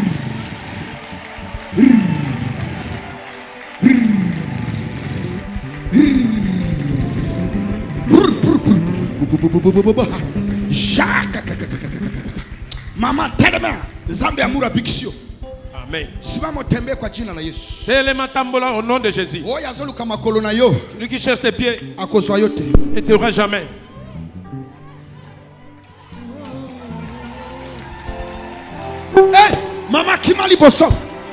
Mama telema Zambe amour abikisio. Amen. Simama tembe kwa jina la Yesu. Telema tambola au nom de Jésus. Oya zolu kama kolona yo. Celui qui cherche tes pieds akozwa yote ne te aura jamais. Eh, mama Kimali Bosso.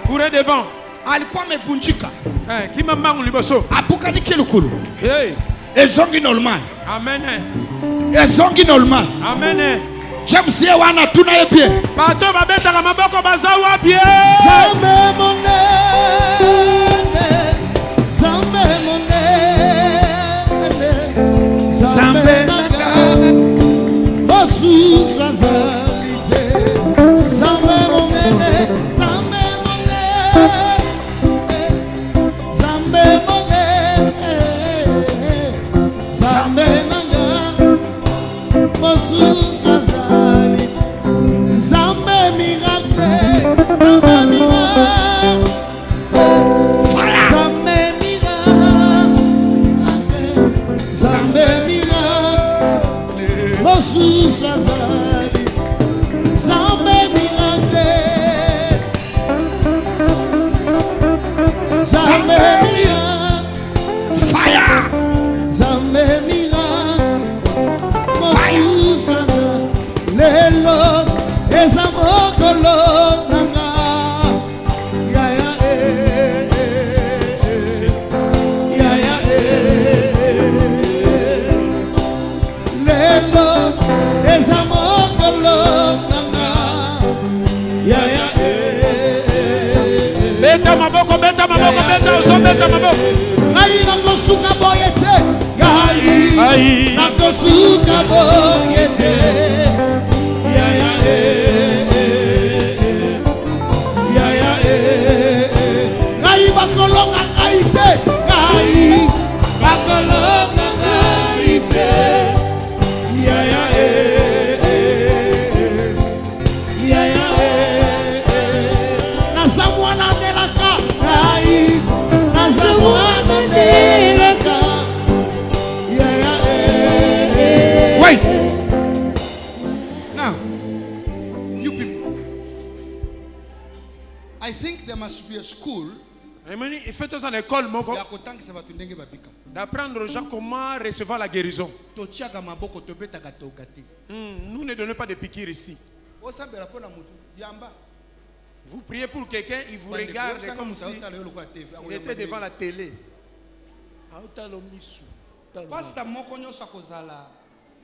Courait devant. Alikuwa amevunjika. Eh, Kima Mangu Liboso. Apuka ni kilukulu. Hey. Ezongi normal. Amen. Ezongi normal. Amen. James ye wana tuna ye pie. Bato babeta kama boko bazawa pie. Zambe monene, zambe monene, zambe naga, bosu sazalite, zambe monene, zambe monene, zambe monene, zambe naga, bosu sazalite, zambe miracle, zambe miracle. Zambe miracle, zambe miracle, Mosu Sazali, zambe miracle, zambe miracle, Fire. zambe miracle, Mosu Sazali, lelo ezamokolo nanga. Beta maboko, beta maboko, beta oso, beta maboko. Ngai nakosuka boyete, ngai nakosuka boyete, ngai bakolonga ngai te, ngai bakolonga ngai te, nazamwana nelaka, ngai nazamwana nelaka. Wait. Now, you people. I think there must be a school Il faut tous en école, moko, ya kotangisa batu ndenge babika. d'apprendre aux gens comment recevoir la guérison. Totiaka maboko tobetaka tokati. Nous ne donnons pas de piqûres ici. Osambela pona mutu yamba. Vous priez pour quelqu'un, il vous regarde comme si il était devant la télé. Pastor moko nyoso akozala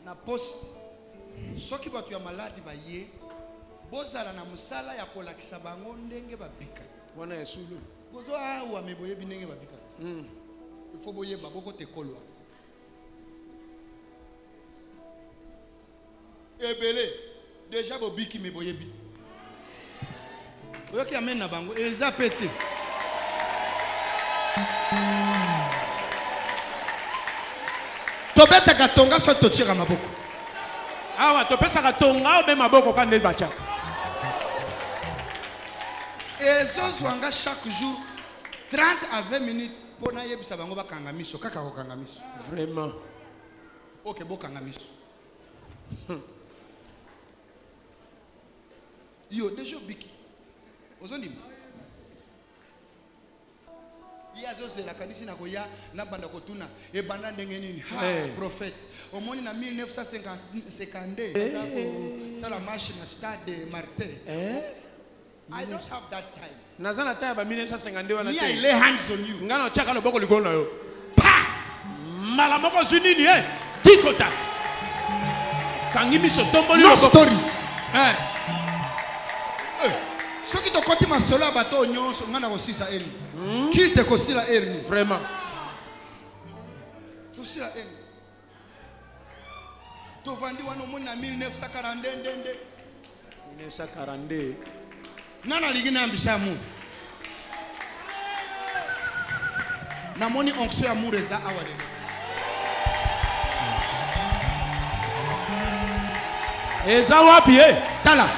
na poste. Soki batu ya maladi ba ye, bozala na musala ya kolakisa bango ndenge babika. Wana esulu. Bozo awa meboye binenge babika. Il faut boye baboko te kolwa. Ebele déjà bobiki meboye bi. Oyoki amen na bango eza pete. Tobeta katonga so totieka maboko. awa topesaka tonga obe maboko ka nde bachaka ezozwanga chaque jour 30 à 20 minutes pour na yebisa bango bakanga miso kaka kokanga miso vraiment ok bokanga miso yo déjà biki ozondima ya zozela kanisi na koya na banda kotuna e banda ndenge nini prophète omoni na 1952 sala marche na stade Martin I don't have that time. Nazana taya ba 1952 wana te. I lay hands on you. Ngana chaka loboko likolo na yo. Pa! Mala moko sunini tikota. Kangi miso tomboli loboko. No stories. Soki to koti masolo bato nyonso ngana ko sisa eni. Kilte ko sila eni. Vraiment. To sila eni. To vandi wana omoni na 1942 1942. Nana ligina ambisha mu. Namoni onction ya mureza awale. Eza wapi Tala.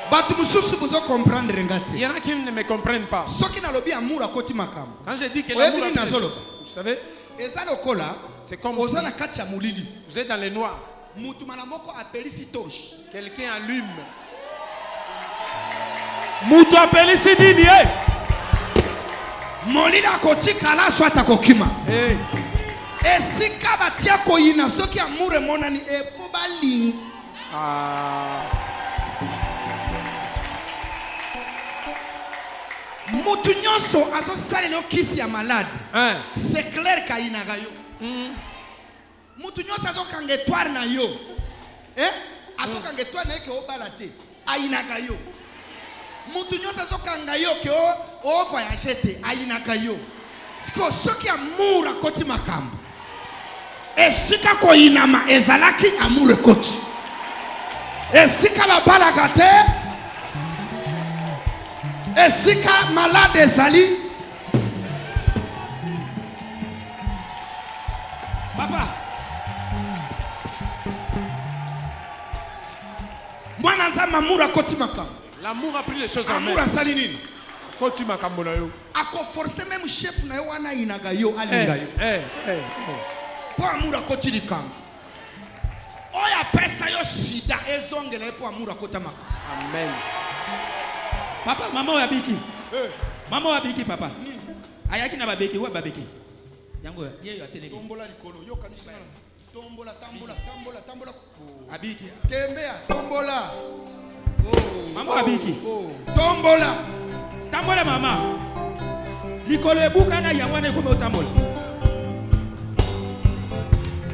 Batu mususu bozo comprendre ngati. Il y en a qui ne me comprennent pas. Soki na lobi amour akoti makambo. Quand je dis que l'amour a vous savez, eza lokola, c'est comme oza na kati ya mulili. Vous êtes dans le noir. Mutu manamoko appeli si torche. Quelqu'un allume. Mutu appeli si dini Molila kotika la swata kokima. Esika batia koyina soki amour monani fo baling. Mutu nyonso azo sale no kisi ya malade. C'est clair ka inaga yo. Mutu nyonso azo kangetoire na yo. Azo kangetoire na yo ke obalate. Ainaga yo. Mutu nyonso azo kanga yo ke o voyage te. Ainaga yo. Siko soki amour akoti makambo. Esika ko inama ezalaki amour ekoti. Esika la balagate. Esika malade ezali. Papa. Mwana nzamba amour akoti makambo. L'amour a pris les choses en main. Amour asali nini? Koti makambo na yo. Ako forcer même chef na yo wana inaga yo alinga yo. Po amour akoti likambo. Oya pesa yo sida ezongela po amour akota makambo. Amen. Papa, maman wa biki. Maman wa biki papa. Ayaki na babeki, wa babeki. Yango ye yo ateleki. Tombola likolo, yo kanisa na. Tombola tambola. Abiki. Tembea, tombola. Maman wa biki. Tombola. Tambola mama. Likolo ebuka na yango na ko tambola.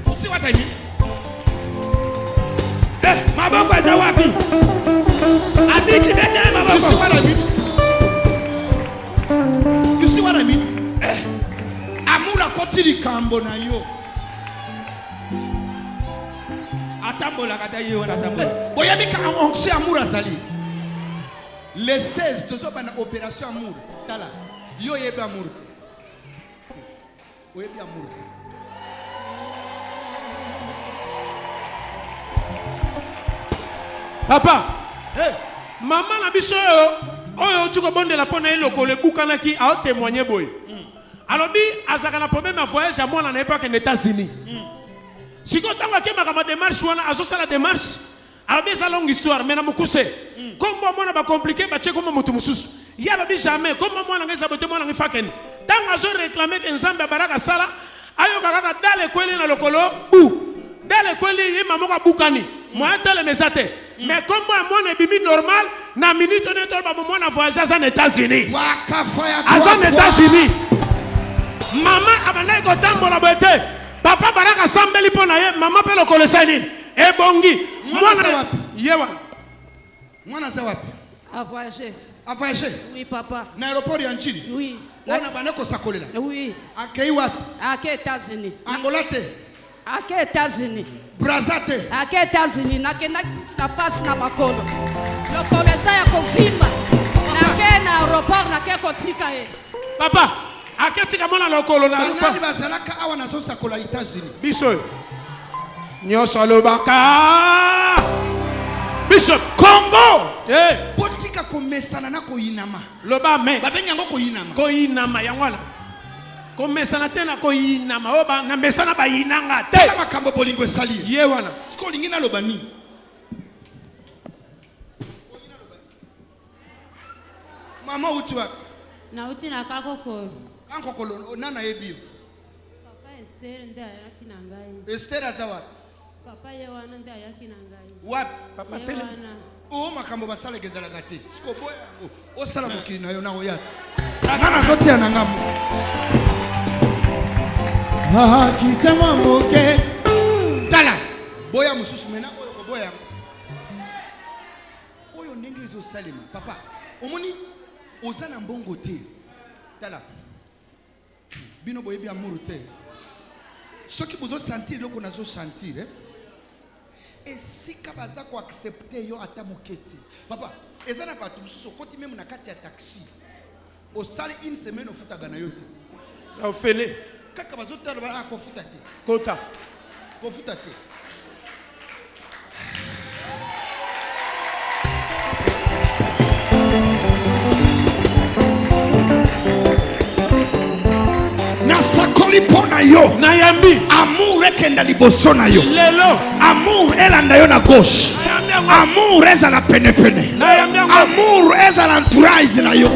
You see what I mean? Maboko za wapi? Abiki betele maboko. You see what I mean? You see what I mean? Amura koti likambo na yo. Atambola kata yo na tambola. Boyamika onction amour azali. Les 16 tozoba na opération amour. Tala. Yo yebe amour te. Oyebi amour te. Papa, maman na biso oyo tuko bonde la pona eloko le bukanaki a témoigner boy. Alors bi azaka na problème à voyage à moi na époque aux États-Unis. Si quand on a ma démarche wana azosa la démarche, alors bien ça longue histoire mais na mukuse. Comme moi na ba compliqué ba tcheko mutu mususu. Ya la bi jamais comme moi na ngeza bote moi na ngifaken. Tant azo réclamer que nzambe baraka sala ayo kaka dale kweli na lokolo bu. Dale kweli yima moka bukani. Moi tele mesate. Mais comme moi ne bimi normal na minute on est moi na voyage aux États-Unis. Aux États-Unis. Maman abana ko tambola bote. Papa baraka sambeli pona ye maman pe lo kolesani. E bongi. Mwana yewa. Mwana za wapi? À voyager. À voyager? Oui, papa. Na aéroport ya nchini? Oui. Wana baneko sakolela? Oui. Akei wapi? À États-Unis. Angola te? À États-Unis. Brazza te? À États-Unis. Na passe na makolo. Le commerçant ya kofimba. Na aéroport na ke kotika e. Papa, aketika mona lokolo na aéroport. Banani bazalaka awa nazo sakola États-Unis. Biso. Nyoso lobaka. Bishop Congo. Eh. Botika komesana na koyinama. Loba me. Babenyango koyinama. Koyinama yangwana. Komesana tena koyinama. Oba na mesana ba yinanga te. Kama makambo bolingo esali. Ye wana. Siko lingina lobani. Mama utwa. Na uti na kakoko. Ankokolo nana ebio. Papa Esther nda yaki na ngai. Esther azawa. Papa Yewana nda yaki na ngai. Wapi? Papa tele. O makambo basala gezala gate. Siko boya. O sala mokili na yo na oyata. Nana zote ya nangamu. kitema moke. Tala. Boya mususu mena oyo ko boya. Oyo ndenge ezo salima. Papa, omoni ozana mbongo te. Tala. Bino boyebi amuru te. Soki bozo sentir loko nazo sentir et si kabaza ko accepter yo ata mokete. Papa, ezana ba tumususu koti même na kati ya taxi. O sale une semaine au futa gana yote. Ya ofele. Kaka bazo tala ba ko futa te. Kota. Ko futa te. Nasakoli pona yo. Nayambi. Amour ekenda liboso na yo. Lelo. Amour elanda yo na gauche. Amour eza na pene pene. Amour eza na entourage na yo.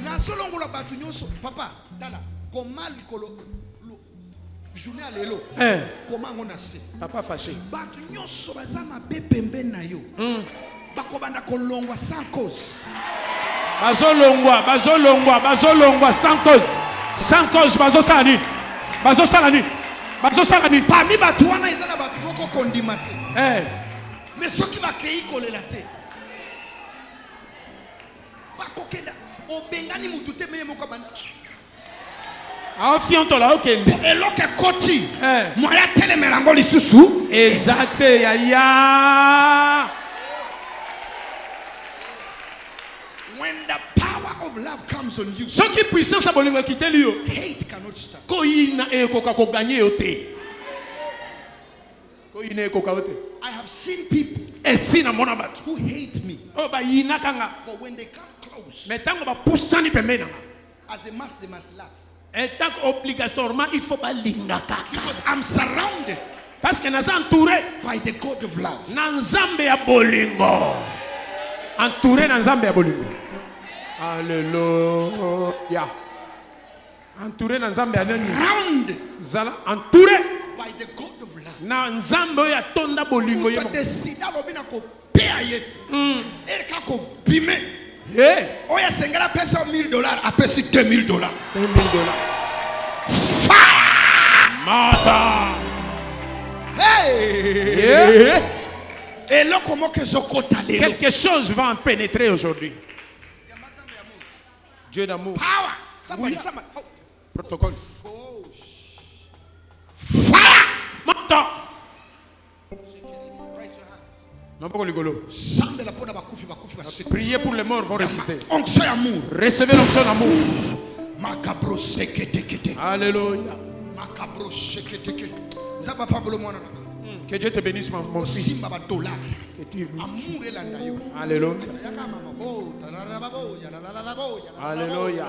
Na solongo la batu nyoso. Papa, tala. Comment likolo journée à lelo. Comment on a se. Papa fâché. Batu nyoso bazama bepembe na yo. Bakobanda kolongwa sans cause. Bazolongwa sans cause. Sans cause bazosala nini? Parmi batu wana ezana batu boko kondima te. Mais soki bakei kolela te. Bakokenda obengani mutu te meye moko bana. Afianto la okende. Eloke koti. Moya telemerango lisusu. Exacte ya. When the power of love comes on you, Ce qui puissance a bolingo kiteli yo. hate cannot stop. Koyina ekoka ko gagner yo te. Koyina ekoka yo te. I have seen people Esina mona batu. who hate me, O ba yina kanga. but when they come close, Metango ba pusani pembeni nga. as a mass they must laugh. Et tant obligatoirement il faut ba linga kaka. Because I'm surrounded Parce que naza entouré by the God of love. na nzambe ya bolingo. Entouré na nzambe ya bolingo. Alléluia. Entouré na nzambe ya nani? Surrounded Zala entouré by the God of love. na nzambe ya tonda bolingo Uta yemo. desida lobina ko pea yete. Erika ko bime. Oya sengera pesa $1,000, apesi $2,000. $2,000. Mata. Hey! Et là comment que zokota lelo. Quelque chose va en pénétrer aujourd'hui. Dieu d'amour. Power. Oui. Somebody. Oh. Protocole. Oh. Fire. Mata. Raise your hand. Non pas rigolo. Sambe la pona bakufi basi. Priez pour les morts vont réciter. Onction amour. Recevez l'onction d'amour. Makabro sekete. Alléluia. Makabro sekete. Zaba Pablo mwana. Que Dieu te bénisse mon fils. Simba ba dollar. Que tu... Amour elanda yo. Alléluia. Alléluia.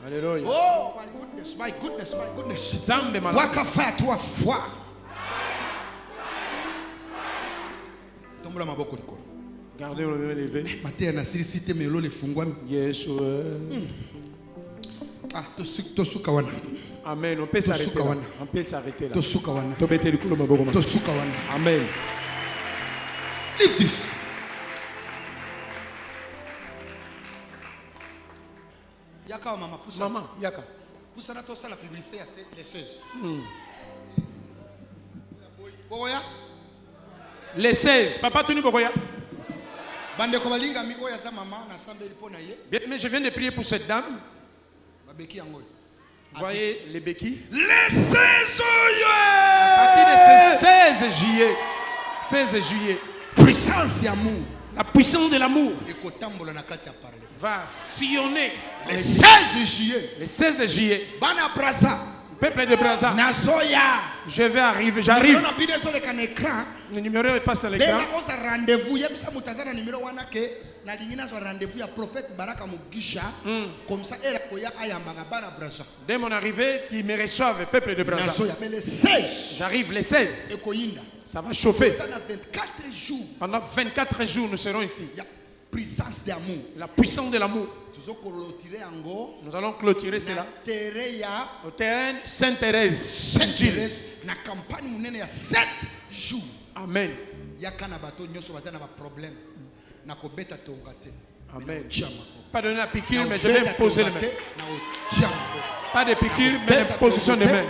Alléluia. Oh my goodness. Zambe malade. Waka fire toi foi. Tombola maboko likolo. Gardez le main levé. Maté na sirisite melo le fungwami. Yesu. Ah, tosuka wana. Amen. On peut s'arrêter là. On peut s'arrêter là. Tosuka wana. Tobete likolo maboko. Tosuka wana. Amen. Leave this. Yaka mama poussa. Maman, yaka. Poussa na tosa la publicité à les 16. Boya. Les 16. Papa Tony Bokoya. Bande ko balinga mi oya za mama na sambe lipo na ye. Bien, mais je viens de prier pour cette dame. Babeki yango. Voyez les béquilles. Les 16 À partir de ce 16 juillet. 16 juillet. Puissance amour. La puissance de l'amour Et kotambola na kati ya parler. va sillonner. Les 16 juillet. Les 16 juillet. Bana braza. Peuple de Brazza. Nazoya. Je vais arriver, j'arrive. Le numéro est passé à l'écran. Rendez-vous. Il y a un numéro na lingina zo rendez-vous ya prophète Baraka Mugisha comme ça elle koya ayambanga bara Brazza. Dès mon arrivée, qui me reçoivent, peuple de Brazza. Nazoya mais le 16. J'arrive les 16. Ekoyinda. Ça va chauffer. Ça 24 jours. Pendant 24 jours, nous serons ici. Il y a puissance d'amour. La puissance de l'amour. Nous allons clôturer cela. Au terrain Sainte-Thérèse. Sainte-Thérèse. Na campagne munene ya 7 jours. Amen. Ya kana bato nyoso bazana ba problème. Na ko beta tongate. Amen. Pas donner la piqûre, mais je vais me poser les mains. Pas de piqûre, mais l'imposition des mains.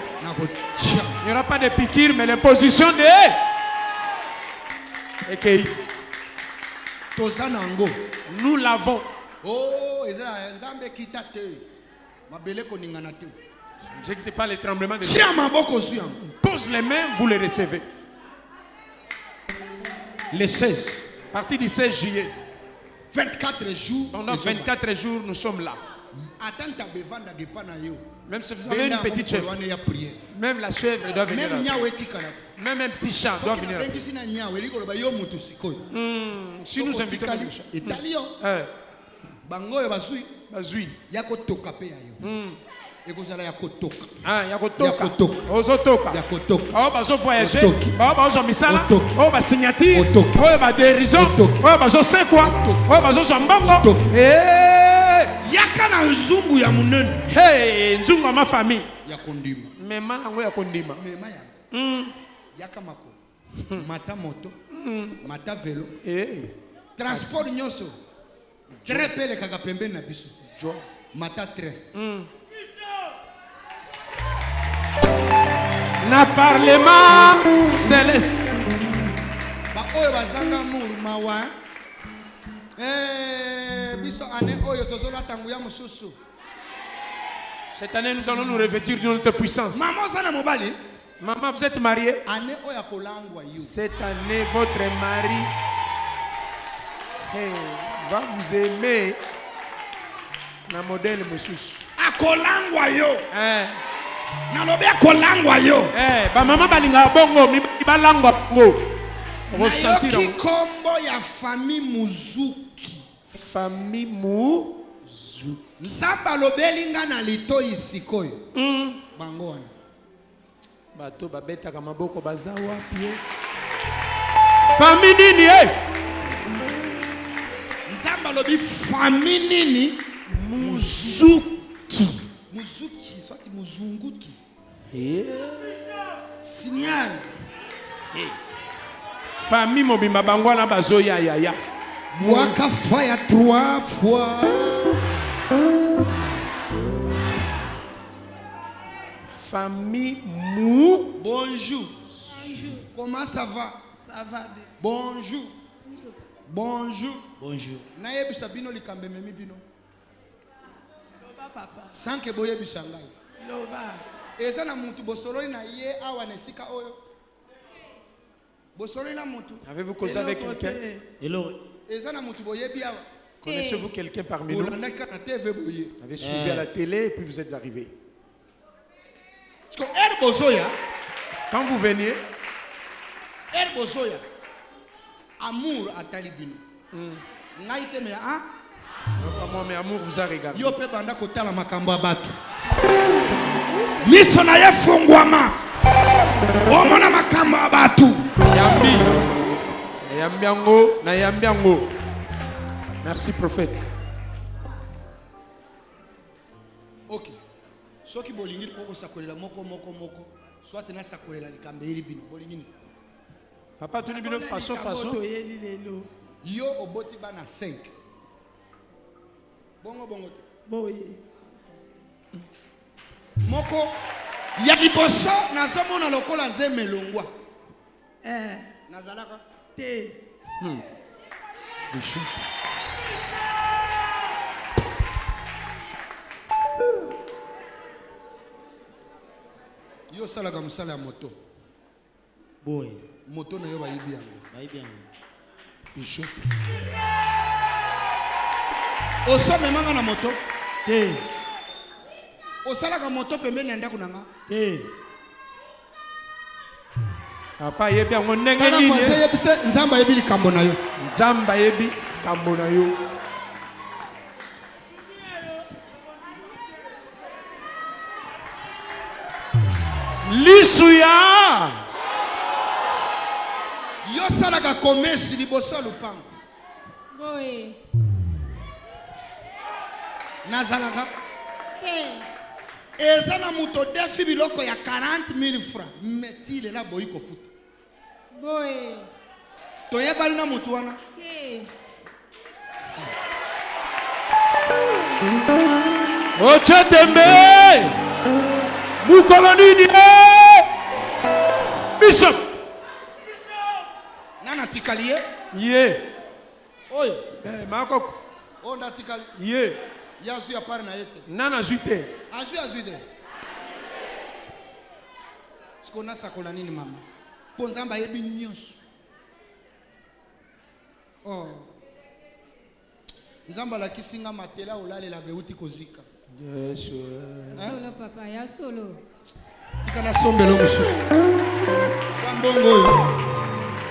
Il n'y aura pas de piqûre, mais l'imposition des. Okay. Nous l'avons. Oh, Nzambe kitate. Mabele koningana te. Je ne sais pas les tremblements de terre. Pose les mains, vous les recevez. Le 16. À partir du 16 juillet. 24 jours. Pendant 24 jours, nous sommes là. Même si vous avez une petite chèvre. Même la chèvre doit venir là. Même un petit chat doit venir là. Si nous invitons le chat. Bango bazui. Bazui. Yakotoka pe yayo. Ekozala yakotoka. Ah, yakotoka. Ozotoka. Yakotoka. Oh, bazo voyager. Oh, bazo misala. Oh, ba signature. Oh, ba dérision. Oh, bazo c'est quoi? Oh, bazo zambongo. Eh! Yakana nzungu ya munene. Hey, nzungu ya ma famille. Yakondima. Mema nango yakondima. Mema ya. Yakamako. Mata moto. Mata vélo. Eh. Transport nyoso. Très pele kaka pembeni na biso. Mata train. Na parlement céleste. Ba oyo bazanga muruma wa. Biso ane oyo tozola tangu ya mususu. Cette année nous allons nous revêtir de notre puissance. Maman sana mobali. Maman, vous êtes mariée? Ane oya kolangwa yo. Cette année votre mari va vous aimer. Na modèle mususu. Akolangwa yo. Nalobe akolangwa yo. Ba mama balinga bongo mi balangwa bongo. Ressentir kombo ya famille Muzuki. Famille Muzuki. Nzamba lobelinga na lito isikoyo. Bango wana. Bato babeta kama boko baza wapi? Famille nini Nzamba lobi famille nini? Muzuki. Muzuki, soit Muzunguki. Signal. Famille mobimba bangwana bazo ya. Mwaka faya 3 fois. Famille Mou. Bonjour. Comment ça va? Ça va bien. Bonjour. Bonjour. Bonjour. Nayebi sabino likambe memi bino. Papa. Sanke boye bisangai. Loba. Eza na mutu bosololi na ye awa nesika oyo. Bosololi na mutu. Avez-vous causé avec quelqu'un? Hello. Eza na mutu boye bi awa. Connaissez-vous quelqu'un parmi nous? Vous avez suivi à la télé et puis vous êtes arrivé. Quand vous veniez, amour à talibino. Naïte me a. Moi, mais amour vous a regardé. Yo pe banda kotala makambo abatu. Miso na ye fungwama. Omona makambo abatu. Yambiango. Merci prophète. Ok. Soki bolingi ko sakolela moko. Soit na sakolela likambe elibino bolingi. Papa tuni bino façon. Yo oboti bana 5. Bongo. Boye. Moko ya liboso nazomona lokola zemelongwa. Nazalaka te. Bishop. Yo salaka musala ya moto. Boy. Moto na yo bayibi yango. Bishop. Oso memanga na moto. Te. Osalaka moto pembeni ndako nanga. Papa yebi yango ndenge Kana nini? français yebise nzamba yebi likambo na yo. Nzamba yebi kambo na yo. Lisuya. Yo salaka commerce liboso lupango. Boy. Nazalaka. Eza na muto defi biloko ya 40,000 francs. Metile la boyi ko futa. Boy. Toyebali na mutu wana. Ochetembe. Mukolo nini? Bishop. Nana tikaliye? Ye. Oyo. Makoko. Onda tikali. Ye. Yasu ya pare na yete. Nana juite. Azu de. Skona sakola nini mama? Ponzamba yebi nyonso. Oh. Nzamba la kisinga matela olale la geuti kozika. Yesu. Solo papa, ya solo. Tikana sombelo mususu. Fambongo yo.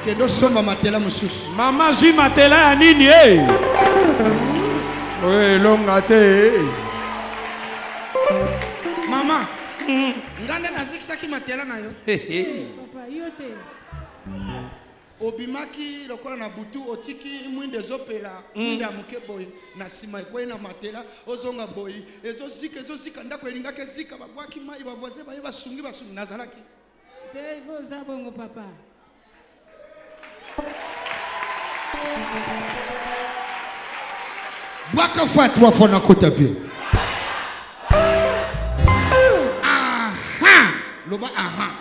Kendo somba matela mususu. Mama zui matela ya nini eh? Oye longa te. Mama. Ngande nazikisa ki matela na yo. Papa, yote. Obimaki lokola na butu otiki mwinde zopela mwinde amuke boy na sima ko na matela ozonga boy ezozika ndako elingake zika babwaki mai bavoise baye basungi nazalaki Te bo za bongo papa. Bwaka fatwa fona kota bien. Aha loba aha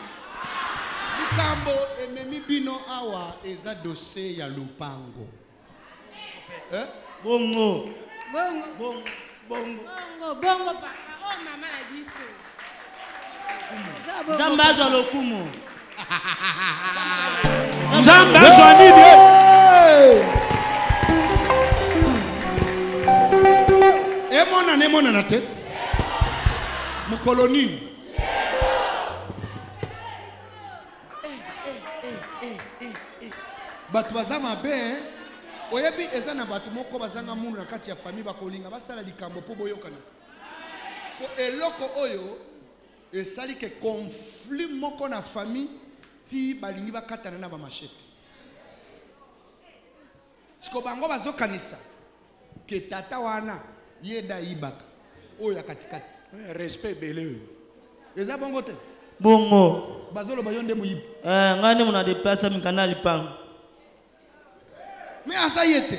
Likambo ememi bino awa eza dossier ya lupango. Bongo. Bongo papa. Oh mama la biso. Nzambazo lokumu. Nzambazo nini? Emona na te. Mukolonini. Batu bazama be oyebi eza na batu moko bazanga mundu na kati ya famille bakolinga basala likambo po boyokana ko eloko oyo esali ke conflit moko na famille ti balingi bakatana na ba machete siko bango bazokanisa ke tata wana yeda ibaka oyo katikati respect belé eza bongo te Bongo. bazolo bayonde muyibu Ngani muna déplacer mikana lipango. Mais aza yete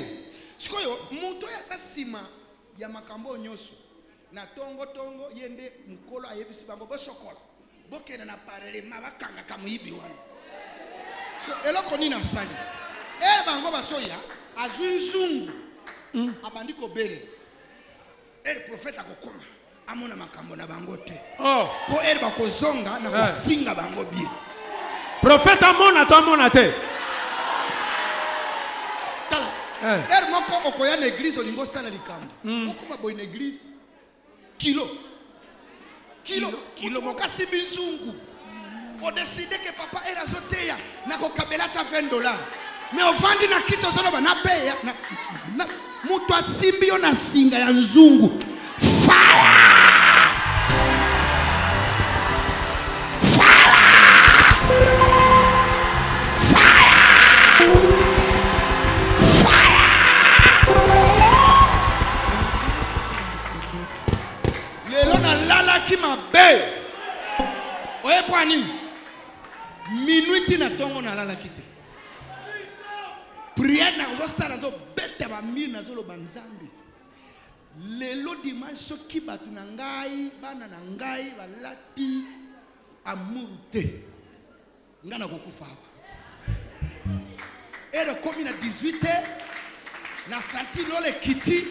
sikoyo muto ya sima ya makambo nyoso na tongo yende mukolo ayebisi bango bosokola bokena na parlement bakanga kamuyibi wana siko eloko nini asali bango basoya azwi nzungu abandi kobele prophète akokoma amona makambo na bango te po bakozonga na kofinga bango bien prophète amona te moko okoya na église olingo sala likambo okoma boy na église kilo moka sibi nzungu o décider que papa era zoteya na kokabela ta $20 mais ovandi na kito zoloba na beya na mutu asimbi yo na singa ya nzungu oye po anini minuti na tongo na lala kite prière na ozosala zobeta bamiri na zoloba nzambe lelo dimanche soki bato na ngai bana na ngai balati amuru te nga na kokufa awa ere komi na 18 na santi lole kiti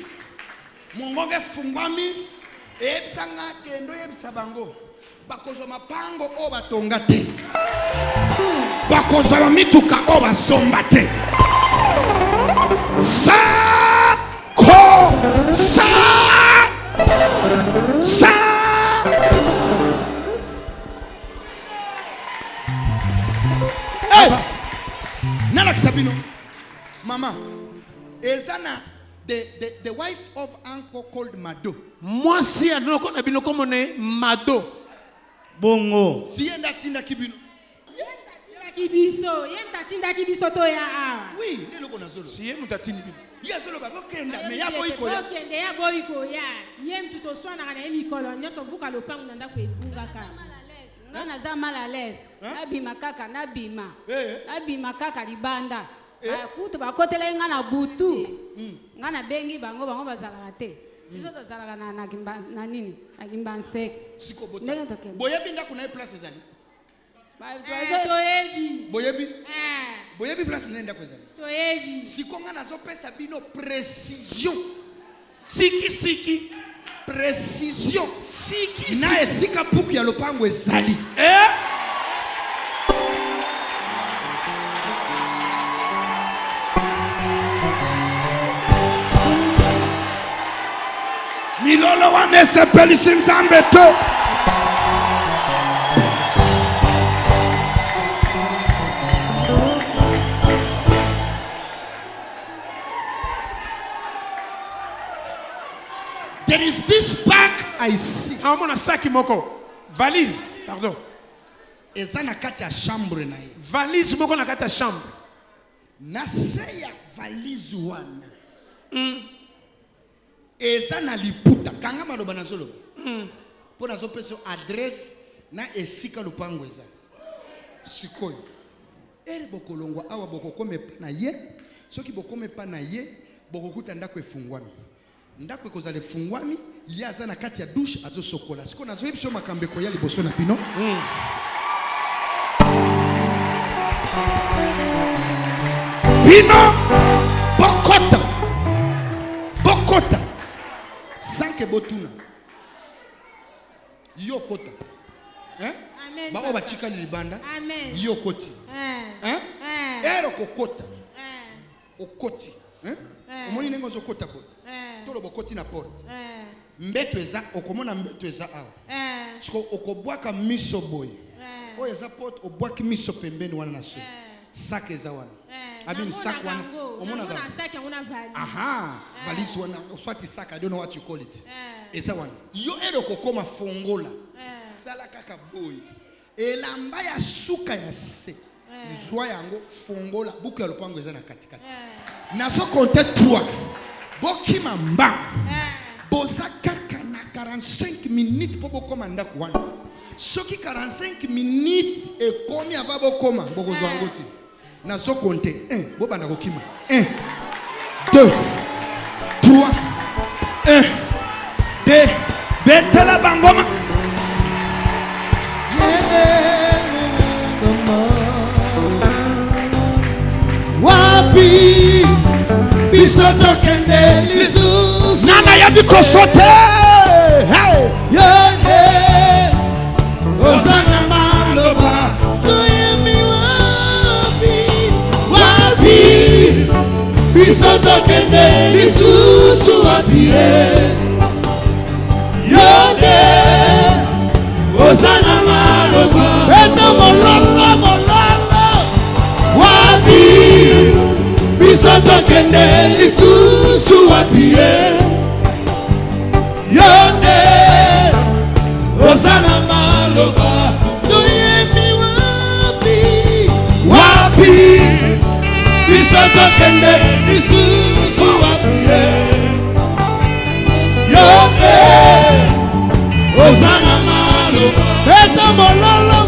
mongongo efungwami eyebisa nga kendo yebisa bango bakozwa mapango o batonga te bakozwa bamituka o basomba te sa Sabino. Mama, Ezana, the wife of uncle called Mado. Moi si adon ko na bino ko mone Mado. Bongo. Si yenda tinda kibino. Kibiso, yenta tinda kibiso to ya awa. Oui, le loko na zolo. Si ye mutatini bino. Ya zolo ba bokenda, me ya boy ko ya. Bokende ya boy ko ya. Yem tuto swana kana emi kolo, nyoso buka lopangu nanda ko ebunga ka. Nga naza mal à l'aise. Nabima kaka nabima. Nabima kaka libanda. Kutu bakotela nga na butu. Nga na bengi bango bazalaka te. Biso tozalaka na kimba na nini? Na kimba nsek. Sikobota. Ndenge tokende. Boyebi ndako na place ezali. Toyebi. Boyebi. Boyebi place nenda ko ezali. Toyebi. Sikonga nazo pesa bino précision. Siki. Précision. Siki. Na esika puku ya lopango ezali. Milolo wane sepeli simzambe to. There is this bag I see. Amona saki moko. Valise, pardon. Eza na kati ya chambre na ye. Valise moko na kati ya chambre. Na se ya valise wana. Eza na liputa. Kanga maloba na zolo. Po na zo peso adresse na esika lupango eza. Sikoyo. Ere bokolongwa awa bokokome pa na ye. Soki bokome pa na ye, bokokuta ndako efungwami. Ndako ekozala efungwami, ye aza na kati ya douche azo sokola. Siko na zo yebisho makambe ko ya liboso na bino. Bino Bokota. Sanke botuna. Yo kota. Amen. Ba oba chika libanda. Amen. Yo koti. Ero kokota. Okoti. Omoni nengo zo kota po. Tolo bokoti na porte. Mbeto eza okomona mbeto eza awa. Siko okobwaka miso boy. Oyo eza porte obwaki miso pembeni wana na so. Sac eza wana. Abin sac wana. Omona ga. Aha, valise wana. Oswati sac, I don't know what you call it. Eza wana. Yo ero kokoma fongola. Sala kaka boy. Elamba ya suka ya se. Zwa yango fongola buku ya lopango eza na katikati. Nazo compter 3. Bokima mba. Boza kaka na 45 minutes po bokoma ndako wana. Soki 45 minutes ekomi ava bokoma bokozwa ngoti. Nazo compter 1 bobanda kokima. 1 2 3 1 2 betela bangoma. Wapi bisoto kende lisusu Nana ya bikosote. Yone Osana maloba Tuyemi wapi bisoto kende lisusu wapi Yone Osana maloba Eto mololo wapi bisoto kende lisusu wapi Yonde Osana maloba Tuyemi wapi bisoto kende lisusu wapi Yonde Osana maloba Eto mololo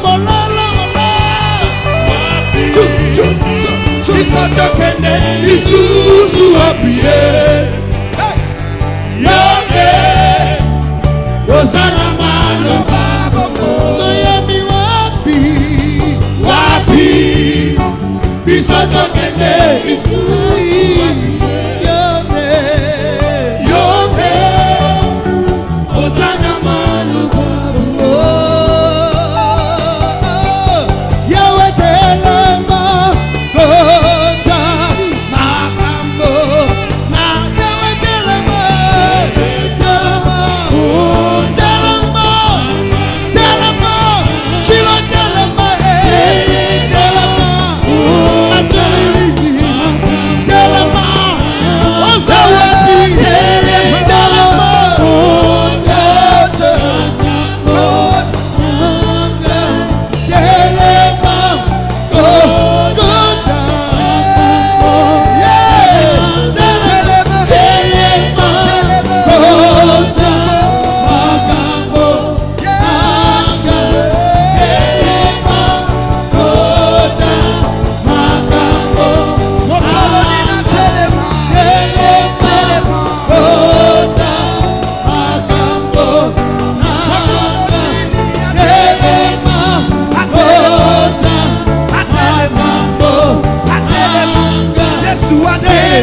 bisoto kende lisusu wapi Yonde Osana maloba Tuyemi wapi bisoto kende lisusu wapi Yonde Osana maloba Yawe telema Shilo telema, telema,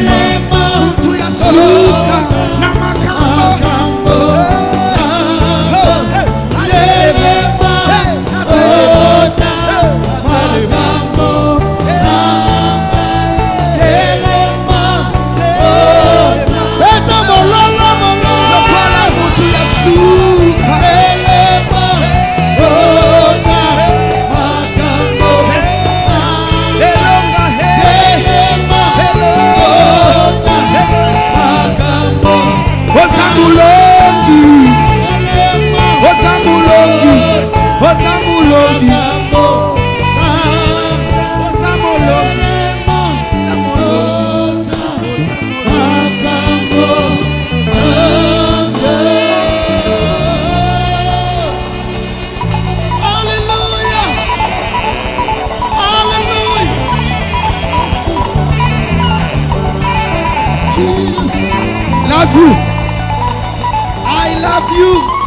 mutu ya suka na makambo I love you.